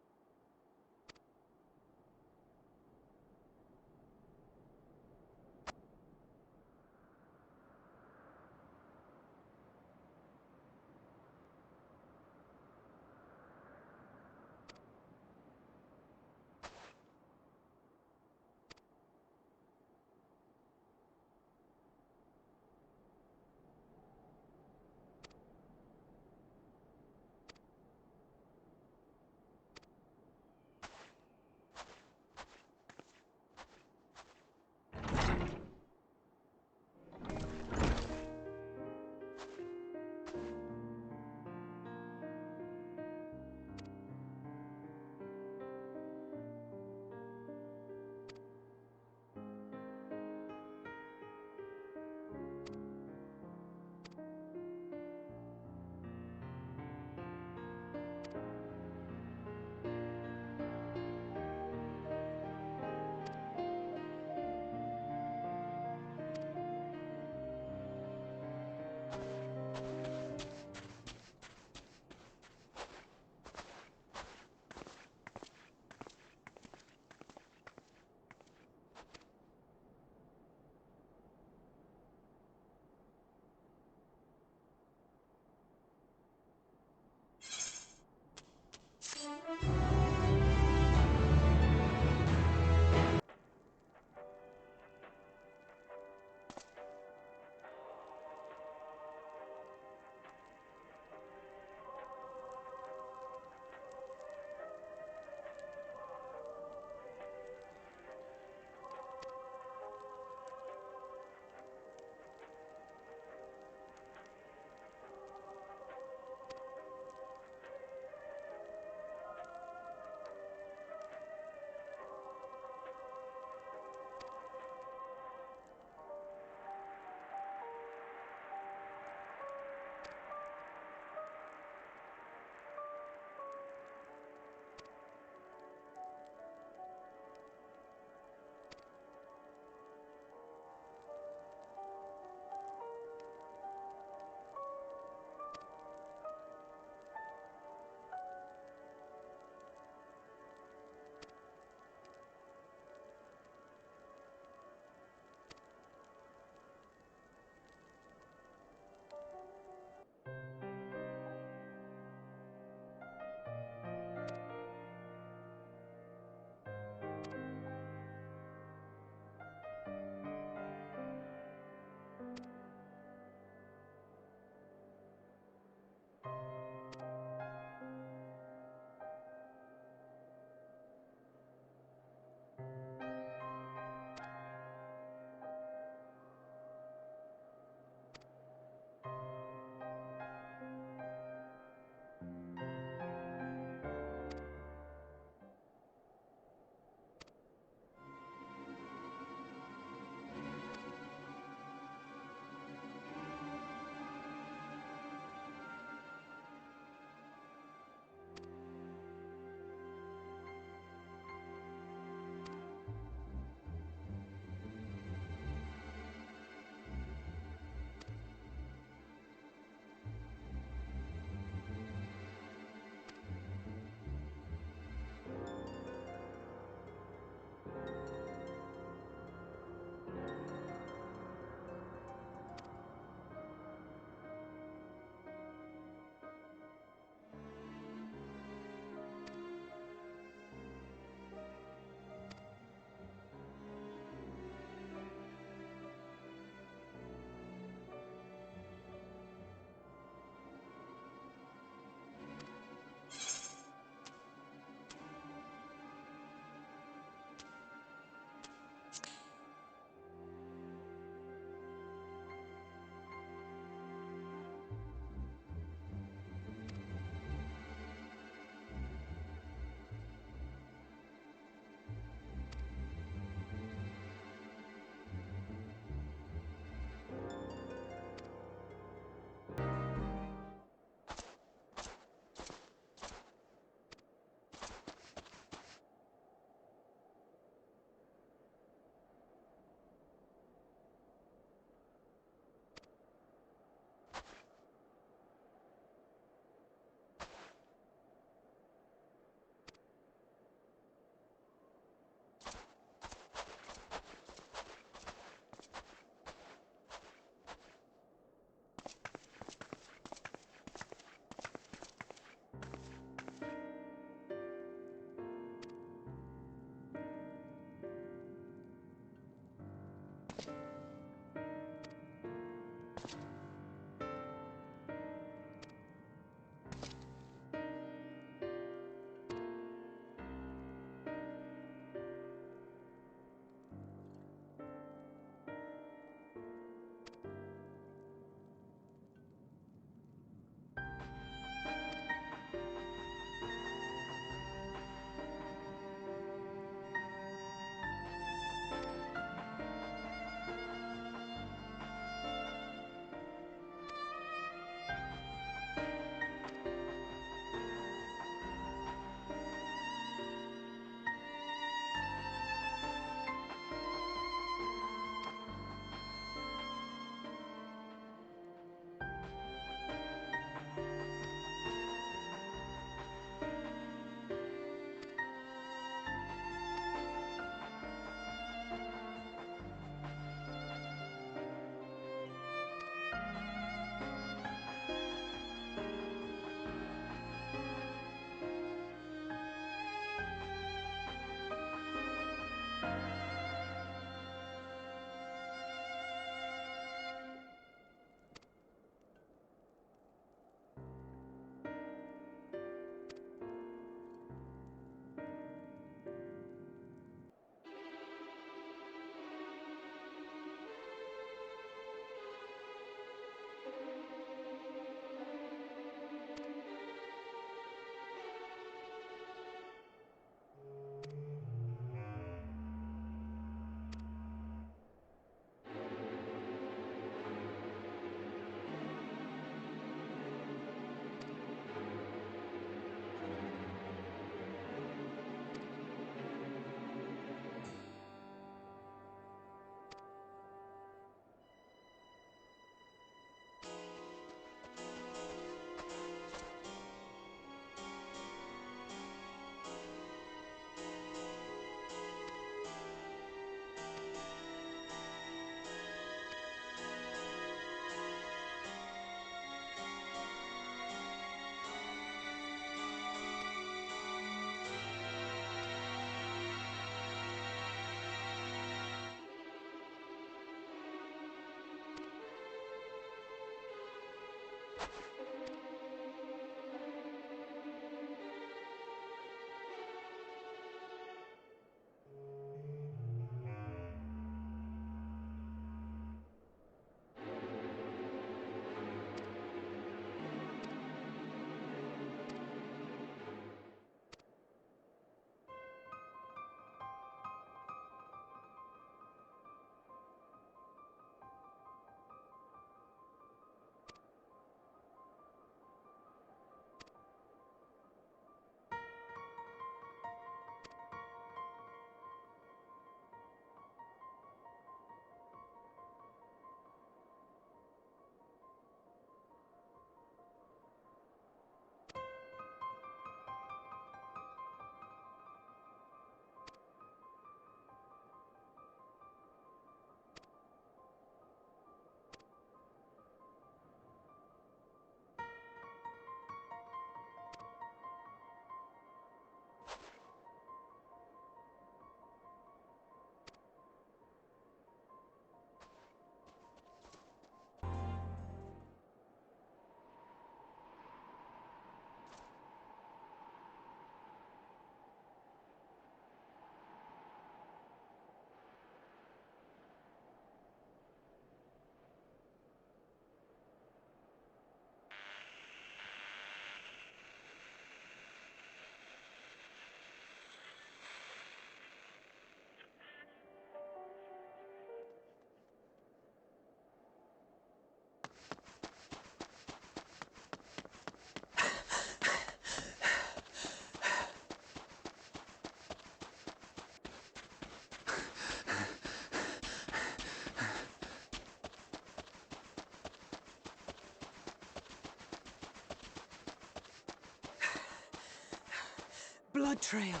blood trail.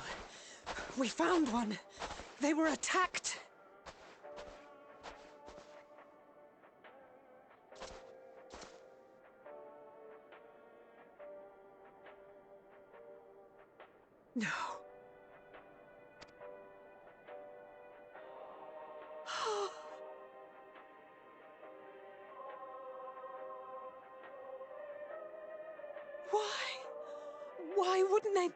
We found one. They were attacked. No. Why wouldn't they?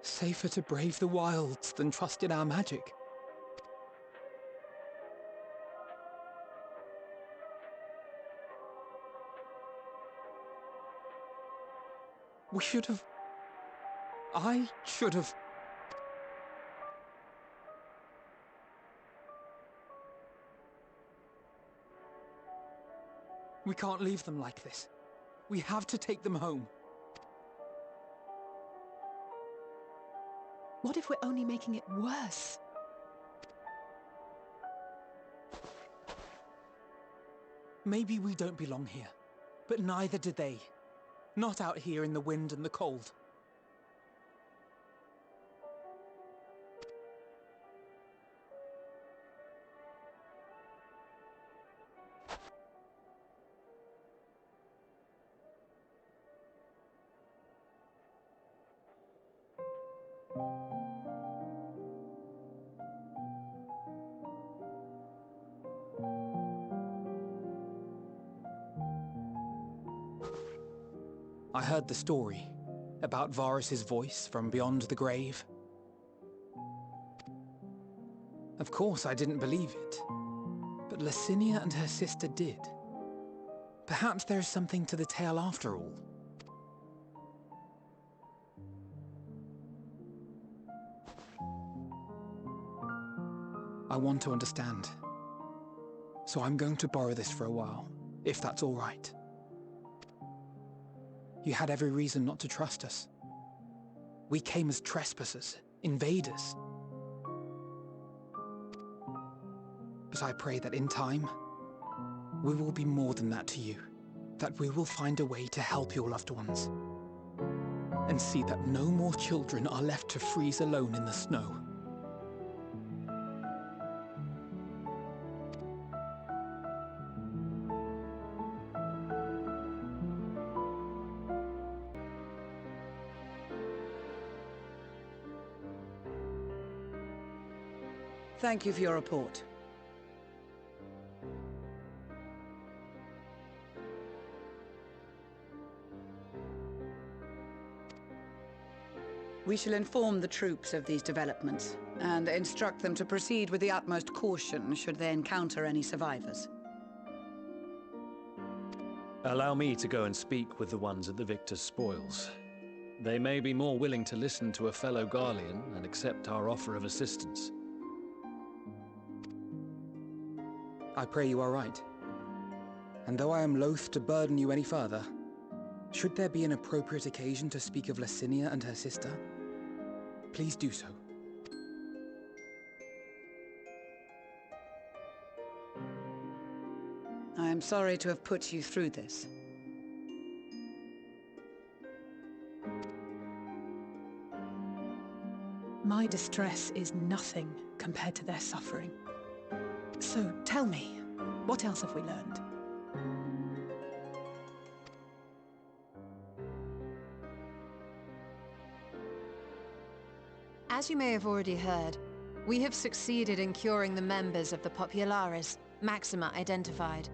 Safer to brave the wilds than trust in our magic. We should have... I should have... We can't leave them like this. We have to take them home. What if we're only making it worse? Maybe we don't belong here, but neither do they. Not out here in the wind and the cold. I heard the story about Varus's voice from beyond the grave. Of course, I didn't believe it, but Licinia and her sister did. Perhaps there is something to the tale after all. I want to understand, so I'm going to borrow this for a while, if that's all right. You had every reason not to trust us. We came as trespassers, invaders. But I pray that in time, we will be more than that to you. That we will find a way to help your loved ones. And see that no more children are left to freeze alone in the snow. Thank you for your report. We shall inform the troops of these developments, and instruct them to proceed with the utmost caution should they encounter any survivors. Allow me to go and speak with the ones at the victor's spoils. They may be more willing to listen to a fellow Garlean and accept our offer of assistance. I pray you are right. And though I am loath to burden you any further, should there be an appropriate occasion to speak of Licinia and her sister, please do so. I am sorry to have put you through this. My distress is nothing compared to their suffering. So tell me, what else have we learned? As you may have already heard, we have succeeded in curing the members of the Populares, Maxima identified.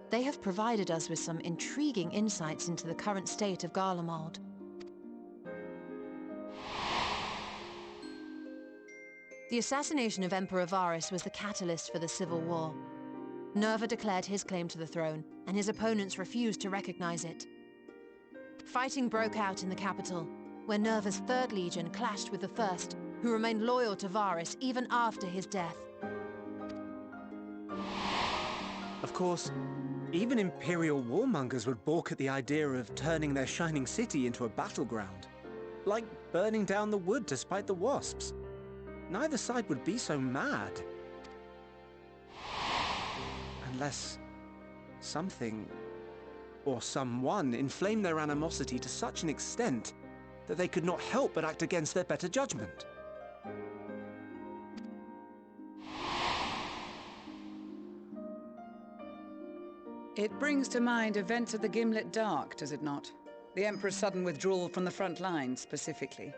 They have provided us with some intriguing insights into the current state of Garlemald. The assassination of Emperor Varus was the catalyst for the civil war. Nerva declared his claim to the throne, and his opponents refused to recognize it. Fighting broke out in the capital, where Nerva's Third Legion clashed with the First, who remained loyal to Varus even after his death. Of course, even Imperial warmongers would balk at the idea of turning their shining city into a battleground. Like burning down the wood to spite the wasps. Neither side would be so mad. Unless something or someone inflamed their animosity to such an extent that they could not help but act against their better judgment. It brings to mind events at the Gimlet Dark, does it not? The Emperor's sudden withdrawal from the front line, specifically.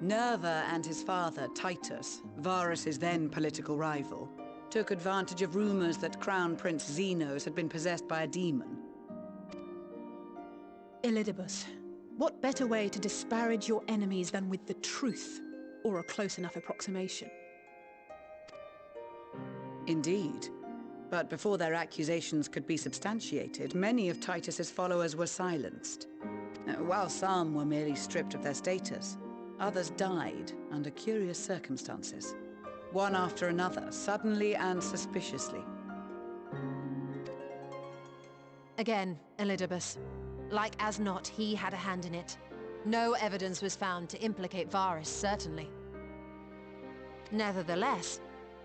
Nerva and his father, Titus, Varus's then political rival, took advantage of rumors that Crown Prince Xenos had been possessed by a demon. Elidibus, what better way to disparage your enemies than with the truth, or a close enough approximation? Indeed. But before their accusations could be substantiated, many of Titus's followers were silenced. While some were merely stripped of their status, others died under curious circumstances. One after another, suddenly and suspiciously. Again, Elidibus. Like as not, he had a hand in it. No evidence was found to implicate Varus, certainly. Nevertheless,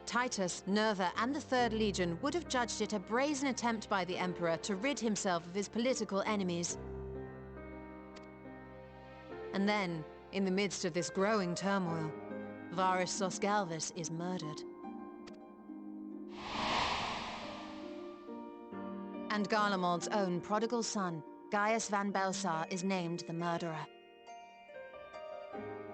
Titus, Nerva, and the Third Legion would have judged it a brazen attempt by the Emperor to rid himself of his political enemies. And then, in the midst of this growing turmoil, Varus Sosgalvis is murdered. And Garlemald's own prodigal son, Gaius van Belsar, is named the murderer.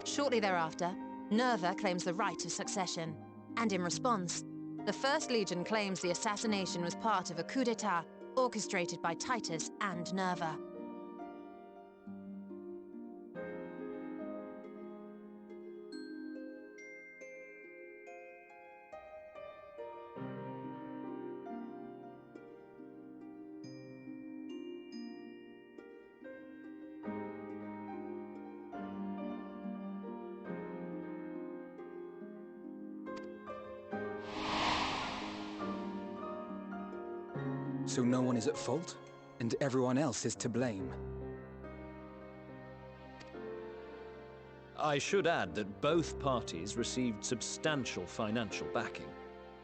Shortly thereafter, Nerva claims the right of succession, and in response, the First Legion claims the assassination was part of a coup d'etat orchestrated by Titus and Nerva. So no one is at fault, and everyone else is to blame. I should add that both parties received substantial financial backing,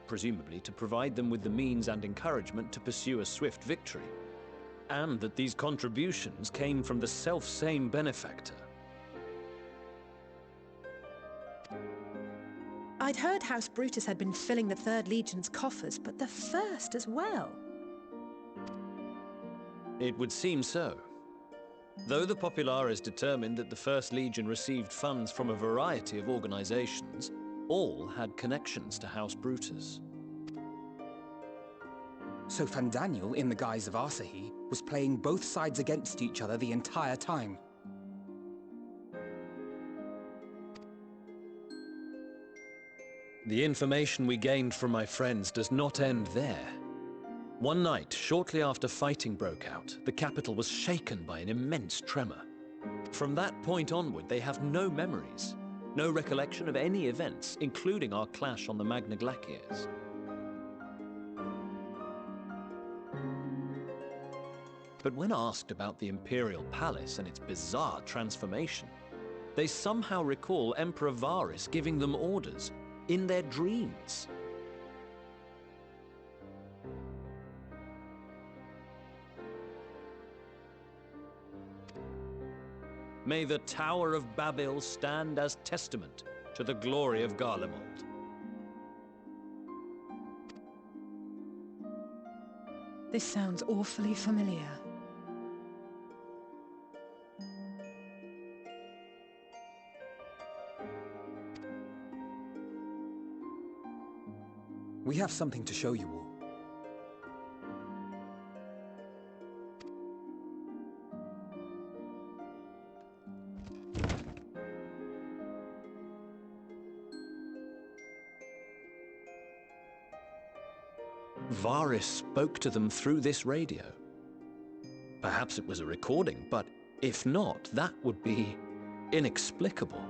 presumably to provide them with the means and encouragement to pursue a swift victory, and that these contributions came from the self-same benefactor. I'd heard House Brutus had been filling the Third Legion's coffers, but the First as well. It would seem so. Though the Populares determined that the First Legion received funds from a variety of organizations, all had connections to House Brutus. So Fandaniel, in the guise of Asahi, was playing both sides against each other the entire time. The information we gained from my friends does not end there. One night, shortly after fighting broke out, the capital was shaken by an immense tremor. From that point onward, they have no memories, no recollection of any events, including our clash on the Magna Glaciers. But when asked about the Imperial Palace and its bizarre transformation, they somehow recall Emperor Varus giving them orders in their dreams. May the Tower of Babel stand as testament to the glory of Garlemald. This sounds awfully familiar. We have something to show you all. Varys spoke to them through this radio. Perhaps it was a recording, but if not, that would be inexplicable.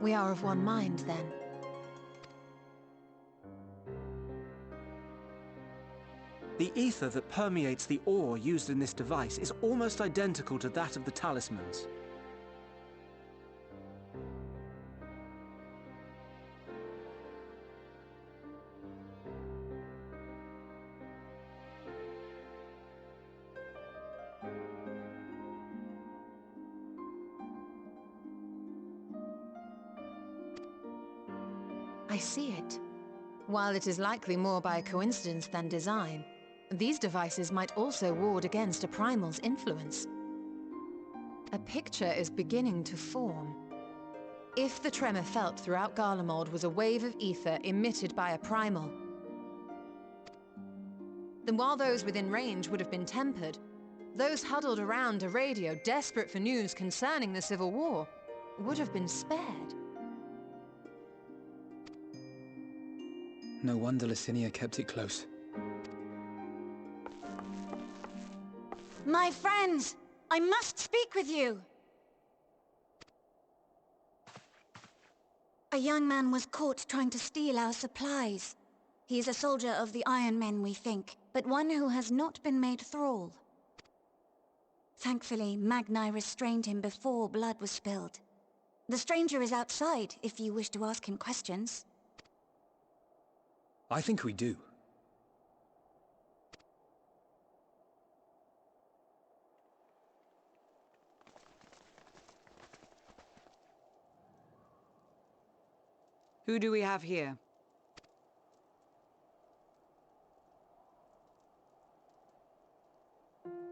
We are of one mind, then. The ether that permeates the ore used in this device is almost identical to that of the talismans. I see it. While it is likely more by coincidence than design, these devices might also ward against a primal's influence. A picture is beginning to form. If the tremor felt throughout Garlemald was a wave of ether emitted by a primal, then while those within range would have been tempered, those huddled around a radio desperate for news concerning the Civil War would have been spared. No wonder Licinia kept it close. My friends, I must speak with you. A young man was caught trying to steal our supplies. He is a soldier of the Iron Men, we think, but one who has not been made thrall. Thankfully, Magni restrained him before blood was spilled. The stranger is outside, if you wish to ask him questions. I think we do. Who do we have here?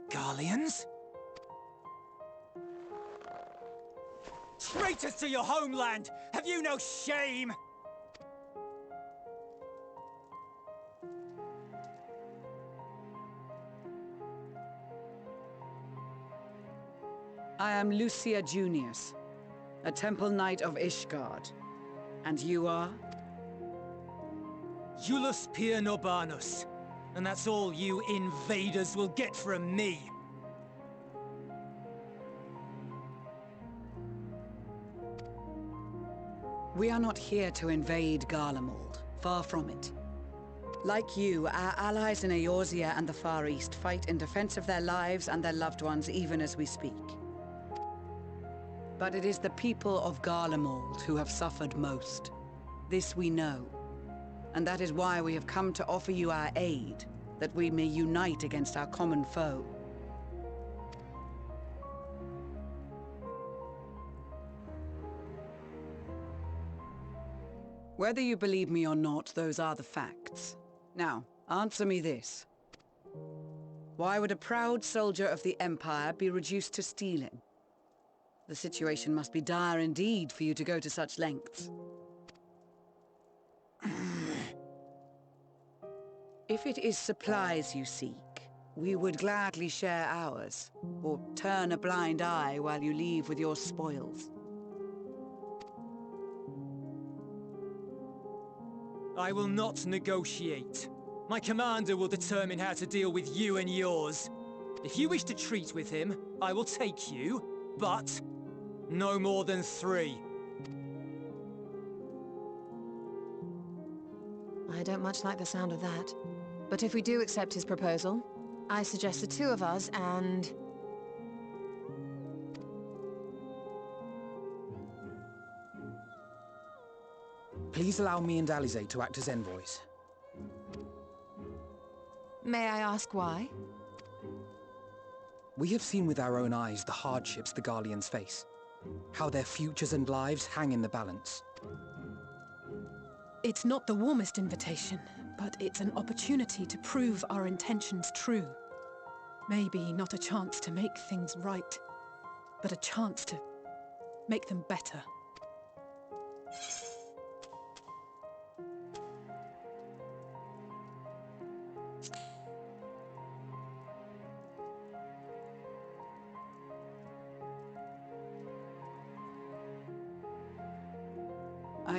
Garleans? Traitors to your homeland! Have you no shame? I am Lucia Junius, a Temple Knight of Ishgard. And you are? Iulus Pier Norbanus. And that's all you invaders will get from me. We are not here to invade Garlemald. Far from it. Like you, our allies in Eorzea and the Far East fight in defense of their lives and their loved ones even as we speak. But it is the people of Garlemald who have suffered most. This we know. And that is why we have come to offer you our aid, that we may unite against our common foe. Whether you believe me or not, those are the facts. Now, answer me this. Why would a proud soldier of the Empire be reduced to stealing? The situation must be dire indeed for you to go to such lengths. If it is supplies you seek, we would gladly share ours, or turn a blind eye while you leave with your spoils. I will not negotiate. My commander will determine how to deal with you and yours. If you wish to treat with him, I will take you, but no more than 3. I don't much like the sound of that. But if we do accept his proposal, I suggest the 2 of us and... Please allow me and Alize to act as envoys. May I ask why? We have seen with our own eyes the hardships the Garleans face. How their futures and lives hang in the balance. It's not the warmest invitation, but it's an opportunity to prove our intentions true. Maybe not a chance to make things right, but a chance to make them better.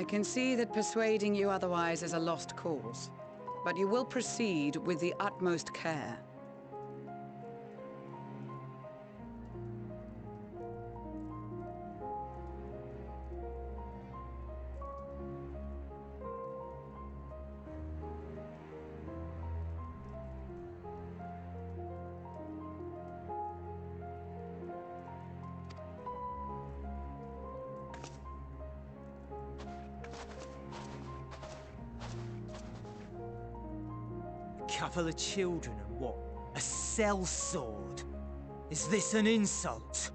I can see that persuading you otherwise is a lost cause, but you will proceed with the utmost care. Couple of children and what? A sellsword? Is this an insult?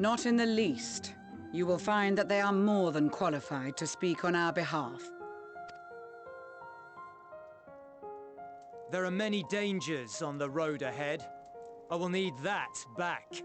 Not in the least. You will find that they are more than qualified to speak on our behalf. There are many dangers on the road ahead. I will need that back.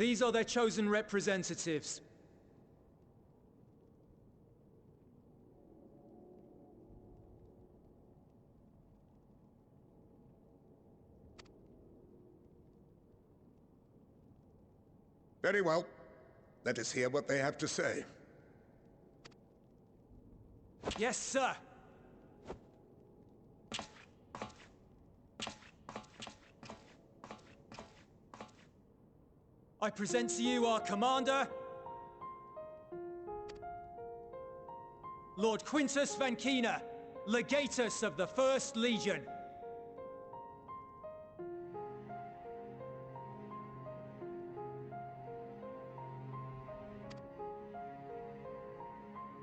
These are their chosen representatives. Very well. Let us hear what they have to say. Yes, sir. I present to you our commander, Lord Quintus Vankina, Legatus of the First Legion.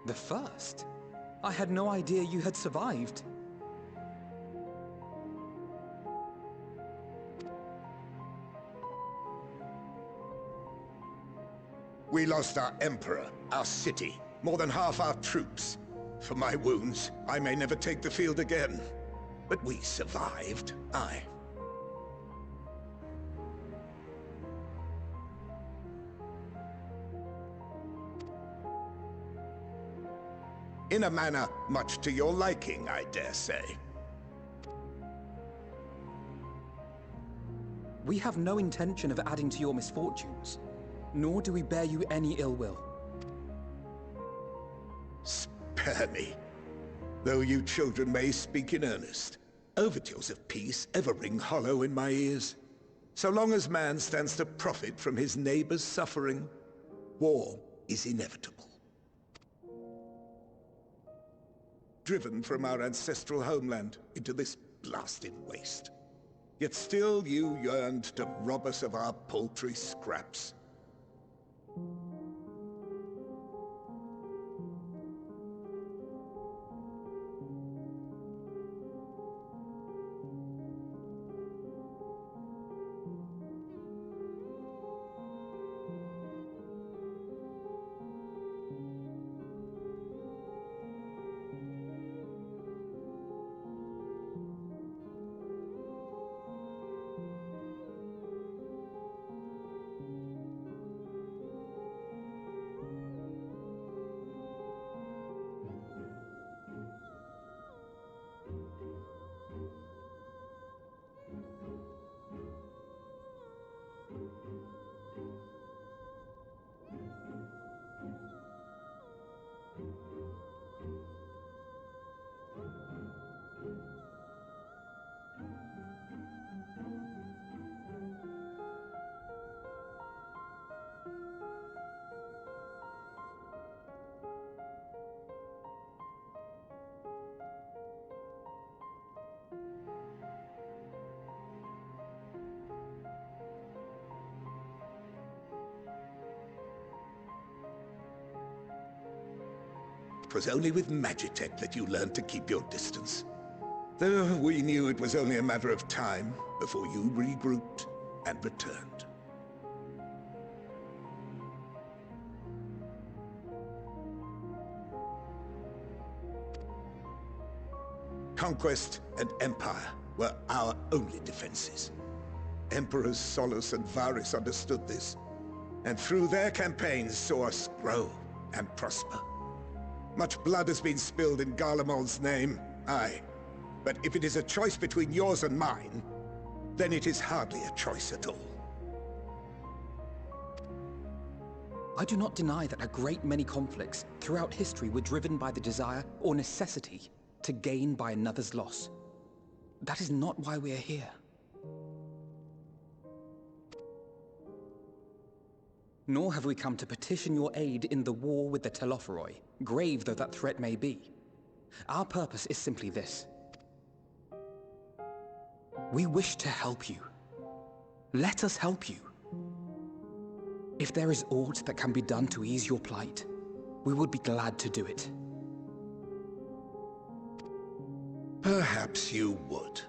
The first? I had no idea you had survived. We lost our Emperor, our city, more than half our troops. For my wounds, I may never take the field again. But we survived, aye. In a manner much to your liking, I dare say. We have no intention of adding to your misfortunes, nor do we bear you any ill will. Spare me. Though you children may speak in earnest, overtures of peace ever ring hollow in my ears. So long as man stands to profit from his neighbor's suffering, war is inevitable. Driven from our ancestral homeland into this blasted waste. Yet still you yearned to rob us of our paltry scraps. It was only with Magitech that you learned to keep your distance. Though we knew it was only a matter of time before you regrouped and returned. Conquest and Empire were our only defenses. Emperors Solus and Varus understood this, and through their campaigns saw us grow and prosper. Much blood has been spilled in Garlemald's name, aye. But if it is a choice between yours and mine, then it is hardly a choice at all. I do not deny that a great many conflicts throughout history were driven by the desire or necessity to gain by another's loss. That is not why we are here. Nor have we come to petition your aid in the war with the Telophoroi, grave though that threat may be. Our purpose is simply this. We wish to help you. Let us help you. If there is aught that can be done to ease your plight, we would be glad to do it. Perhaps you would.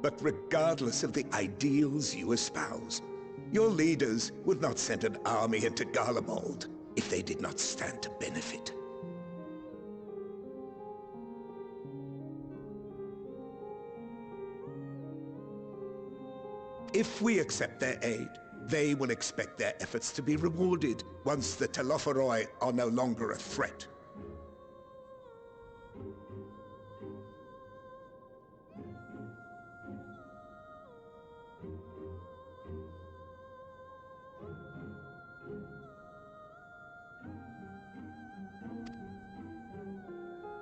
But regardless of the ideals you espouse, your leaders would not send an army into Garlemald if they did not stand to benefit. If we accept their aid, they will expect their efforts to be rewarded once the Telophoroi are no longer a threat.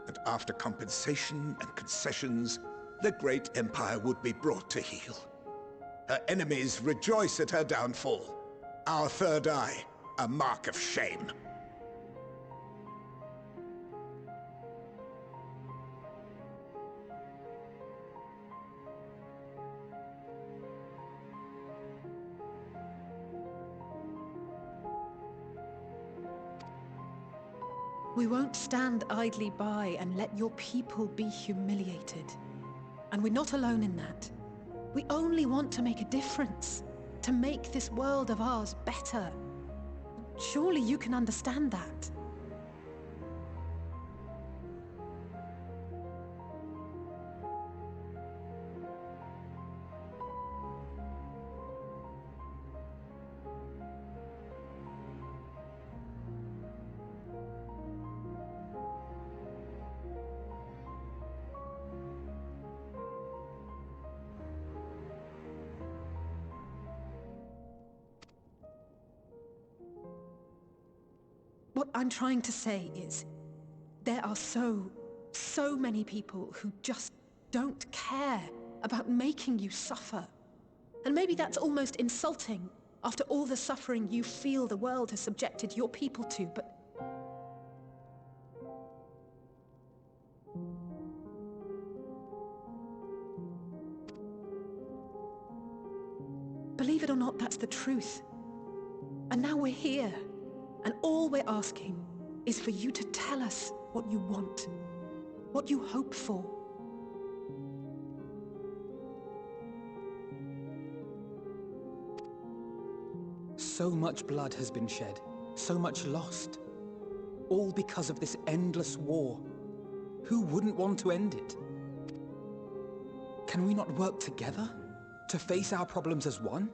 And after compensation and concessions, the great empire would be brought to heel. Her enemies rejoice at her downfall. Our third eye, a mark of shame. We won't stand idly by and let your people be humiliated. And we're not alone in that. We only want to make a difference, to make this world of ours better. Surely you can understand that. What I'm trying to say is, there are so many people who just don't care about making you suffer. And maybe that's almost insulting after all the suffering you feel the world has subjected your people to, but... Believe it or not, that's the truth. And now we're here. And all we're asking is for you to tell us what you want, what you hope for. So much blood has been shed, so much lost. All because of this endless war. Who wouldn't want to end it? Can we not work together to face our problems as one?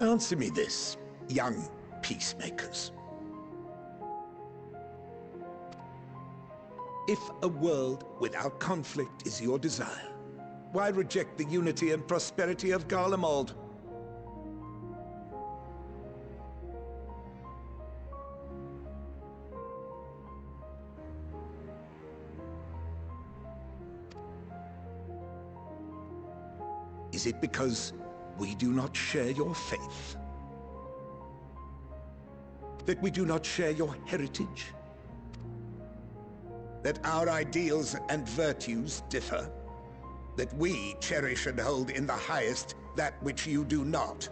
Answer me this, young peacemakers. If a world without conflict is your desire, why reject the unity and prosperity of Garlemald? Is it because we do not share your faith? That we do not share your heritage? That our ideals and virtues differ? That we cherish and hold in the highest that which you do not?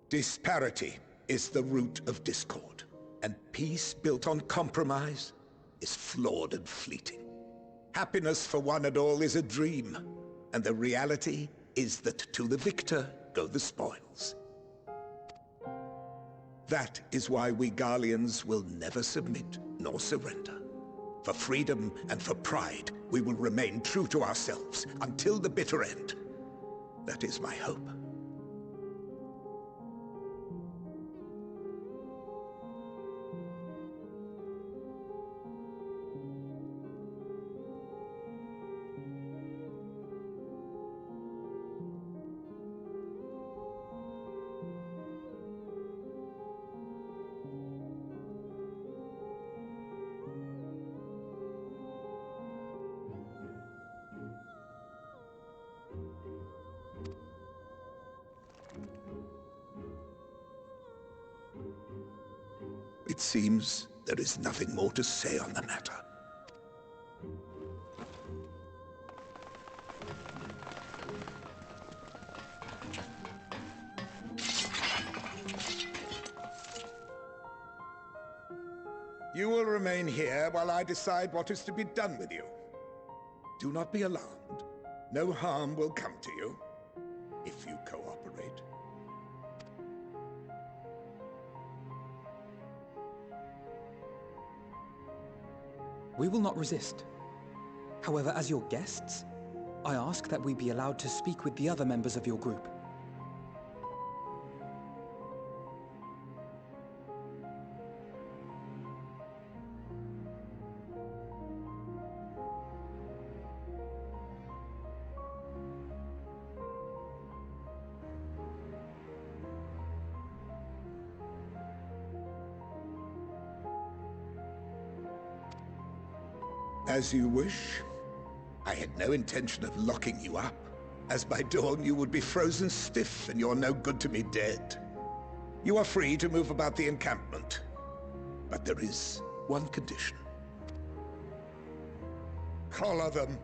Disparity is the root of discord, and peace built on compromise is flawed and fleeting. Happiness for one and all is a dream, and the reality is that to the victor go the spoils. That is why we Garleans will never submit nor surrender. For freedom and for pride, we will remain true to ourselves until the bitter end. That is my hope. It seems there is nothing more to say on the matter. You will remain here while I decide what is to be done with you. Do not be alarmed. No harm will come to you if you cooperate. We will not resist. However, as your guests, I ask that we be allowed to speak with the other members of your group. As you wish. I had no intention of locking you up, as by dawn you would be frozen stiff and you're no good to me dead. You are free to move about the encampment, but there is one condition. Collar them.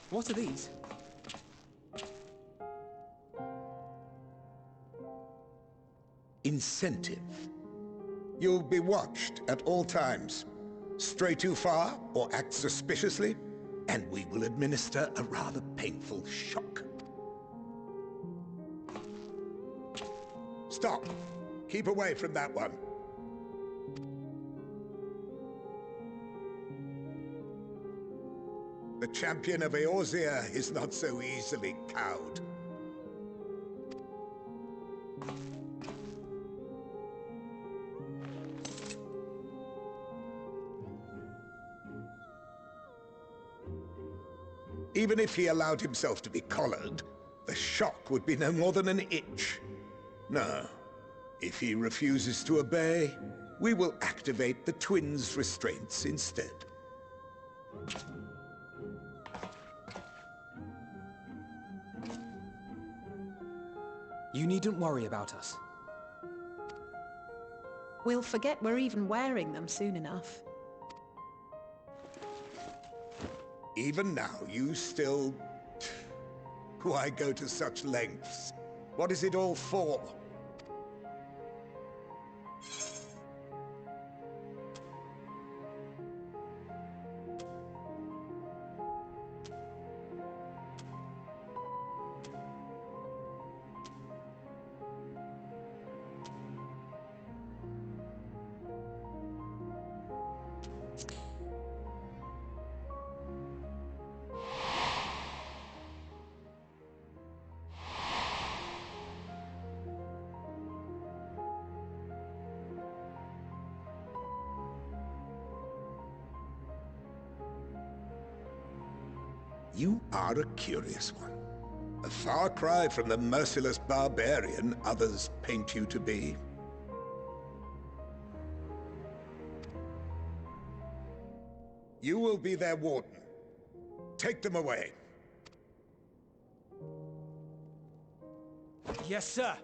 What are these? Incentive. You'll be watched at all times. Stray too far or act suspiciously, and we will administer a rather painful shock. Stop! Keep away from that one. The champion of Eorzea is not so easily cowed. Even if he allowed himself to be collared, the shock would be no more than an itch. No. If he refuses to obey, we will activate the twins' restraints instead. You needn't worry about us. We'll forget we're even wearing them soon enough. Even now, you still... Why go to such lengths? What is it all for? You are a curious one. A far cry from the merciless barbarian others paint you to be. You will be their warden. Take them away. Yes, sir.